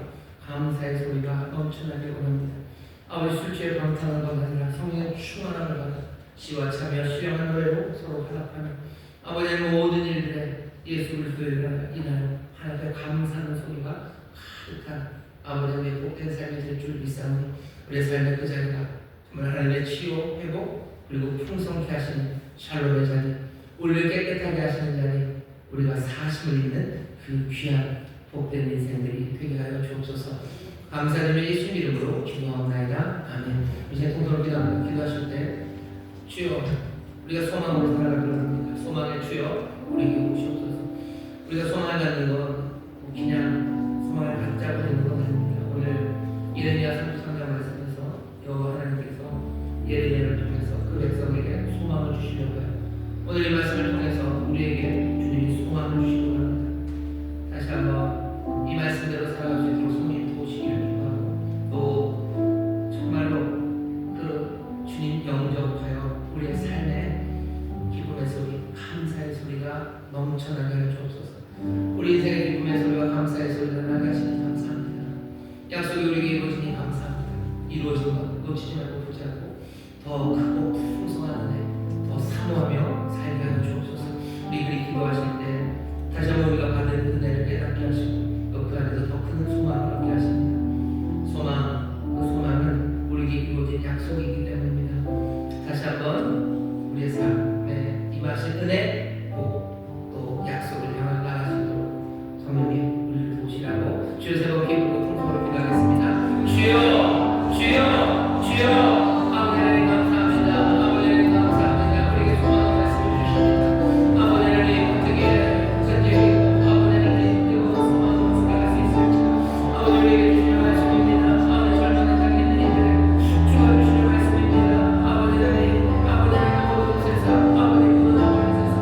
S4: 감사의 소리가 넘쳐나길 원합니다. 아버지 술 취해 방탕한 것 아니라 성령의 충만함을 받아 시와 차며 수양한 노래로 서로 화답하며 아버지의 모든 일들에 예수 그리스도를 인하여 하나님께 감사하는 소리가 가득한 아버지의 복된 삶이 될 줄 믿사오니 우리의 삶의 그 자리가 정말 하나님의 치유, 회복 그리고 풍성케 하시는 샬롬의 자리, 우리를 깨끗하게 하시는 자리, 우리가 사심을 입는 그 귀한 복된 인생들이 되게 하여 주옵소서. 감사드리며 예수 이름으로 기도하옵나이다. 아멘. 이제 통성으로 기도하실 때 주여 우리가 소망으로 살아가기를 합니다. 소망의 주여 우리에게 오시옵소서. 우리가 소망을 갖는 건 그냥 소망을 갖자고 되는 건 아닙니다. 오늘 예레미야 33장 말씀에서 여호와 하나님께서 예레미야를 통해서 그 백성에게 소망을 주시려고 해요. 오늘 이 말씀을 통해서 우리에게 주님이 소망을 주시고 합니다. 다시 한번 이 말씀대로 살아갈 수 있도록 성령 도우시기를 기도하고 또 정말로 그 주님 영접하여 우리의 삶에 기쁨의 소리, 감사의 소리가 넘쳐나게 하여 주옵소서. 우리 인생의 기쁨의 소리와 감사의 소리가 나게 하시니 감사합니다. 약속이 우리에게 이루어지니 감사합니다. 이루어진 것 놓치지 말고 붙잡고 더 크고 풍성한 은혜, 더 사모하며 살게 하여 주옵소서. 우리 그리 기도하실 때 다시 한번 우리가 받은 은혜를 깨닫게 하시고 또 그 안에서 더 큰 소망을 얻게 하십니다. 소망, 그 소망은 우리에게 이루어진 약속이기 때문입니다. 다시 한번 우리의 삶에 임하신 은혜 또 약속을 향해 나갈 수 있도록 성령님 우리를 도우시라고 주여 세 번 기쁘고 통성으로 기도하겠습니다. 주여 주여 주여 아버지 하나님 감사합니다. 아버지 하나님 감사합니다. 우리에게 소망의 말씀을 주십니다. 아버지 하나님 어떻게 끈질기고 아버지 하나님 뜨거운 소망으로 살아갈 수 있을지 아버지 우리에게 주시는 말씀입니다. 아버지 절망에 잠기는 이들에게 주가 주시는 말씀입니다. 아버지 하나님 모든 세상 아버지 그 나머지 세상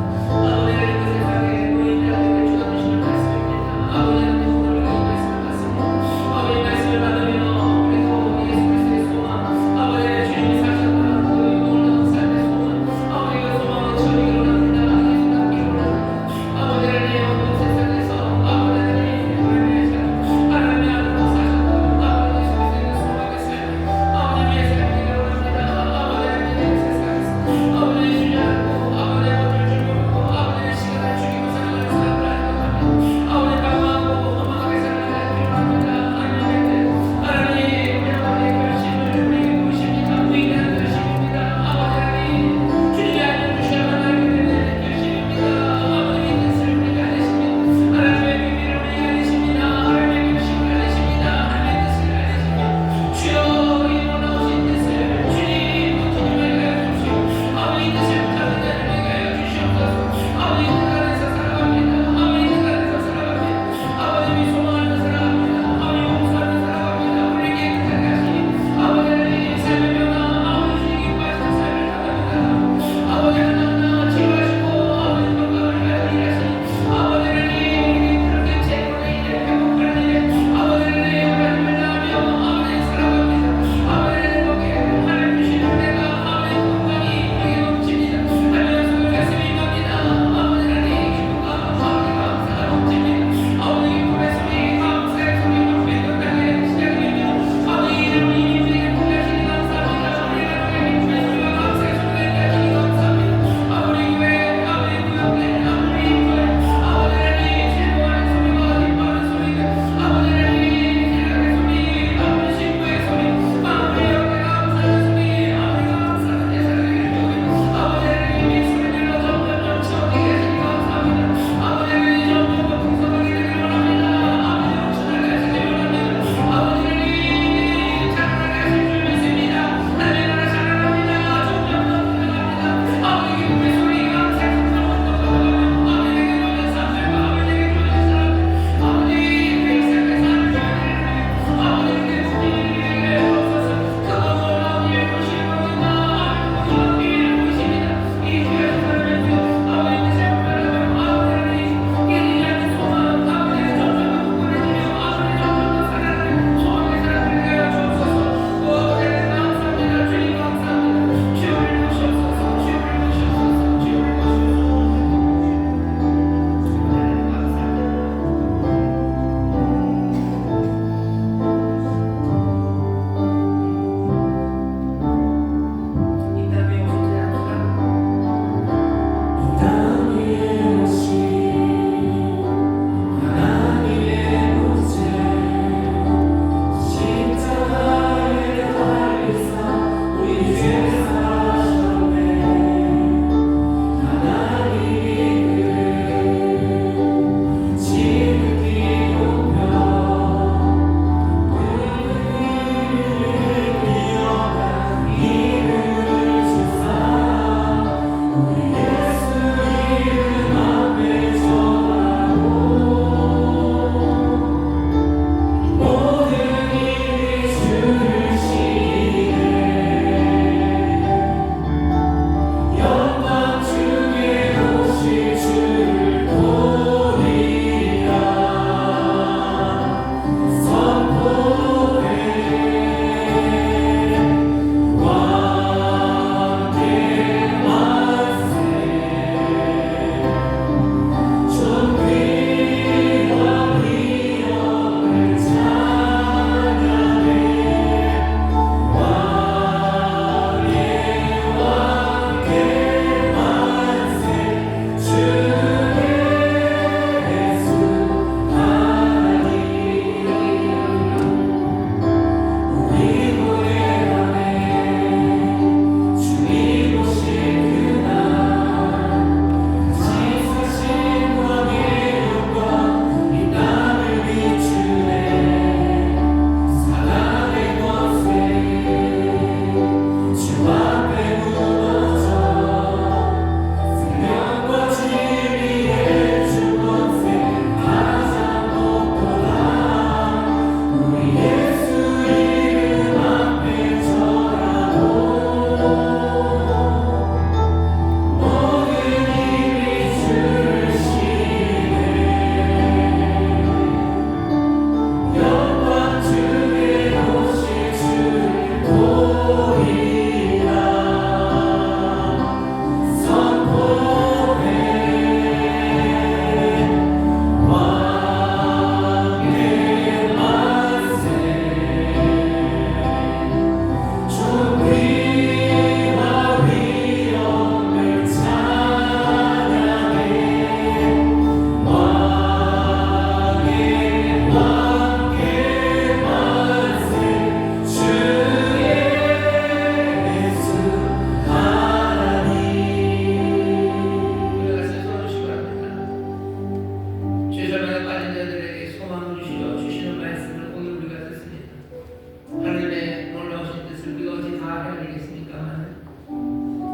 S4: 다 해야 되겠습니까만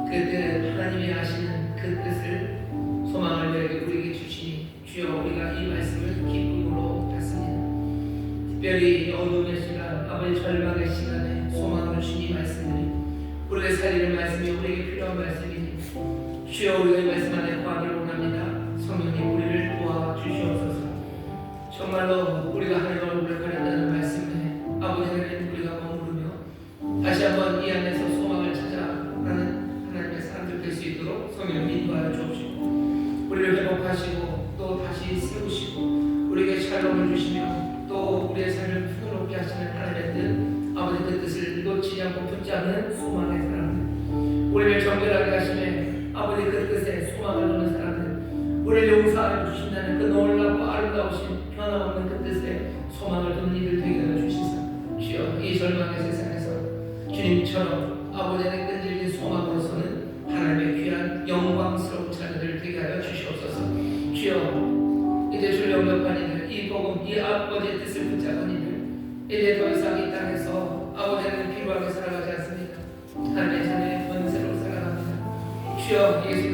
S4: 그때 하나님이 아시는 그 뜻을 소망을 우리에게 주시니 주여 우리가 이 말씀을 기쁨으로 받습니다. 특별히 어두움의 시간, 아버지 절망의 시간에 소망을 주신 이 말씀들이 우리가 살리는 말씀이 우리에게 필요한 말씀이니 주여 우리가 이 말씀 안에 거하기를 원합니다. 성령님 우리를 도와주시옵소서. 정말로 우리가 하나님 얼굴을 가린다는 말씀에 아버지 하나님 우리가 머무르며 다시 한번 이 안에서 소망을 찾아가는 하나님의 사람들 될 수 있도록 성령 인도하여 주옵시고 우리를 회복하시고 또 다시 세우시고 우리에게 샬롬을 주시며 또 우리의 삶을 풍요롭게 하시는 하나님의 뜻 아버지 그 뜻을 놓치지 않고 붙지 않는 소망의 사람들 우리를 정결하게 하시며 아버지 그 뜻에 소망을 두는 사람들 우리를 용서하여 주신다는 그 놀랍고 아름다우신 변함없는 그 뜻에 소망을 두는 이들 되게 하여 주시사 주여 이 절망의 세상에서 주님처럼 아버지의 끈질긴 소망으로서는 하나님의 귀한 영광스러운 자녀들 되게 하여 주시옵소서. 주여 이제 주 영접한 이들 이 복음 이 아버지의 뜻을 붙잡은 이들 이제 더 이상 이 땅에서 아버지는 필요하게 살아가지 않습니다. 하나님의 자녀의 권세로 살아갑니다. 주여 예수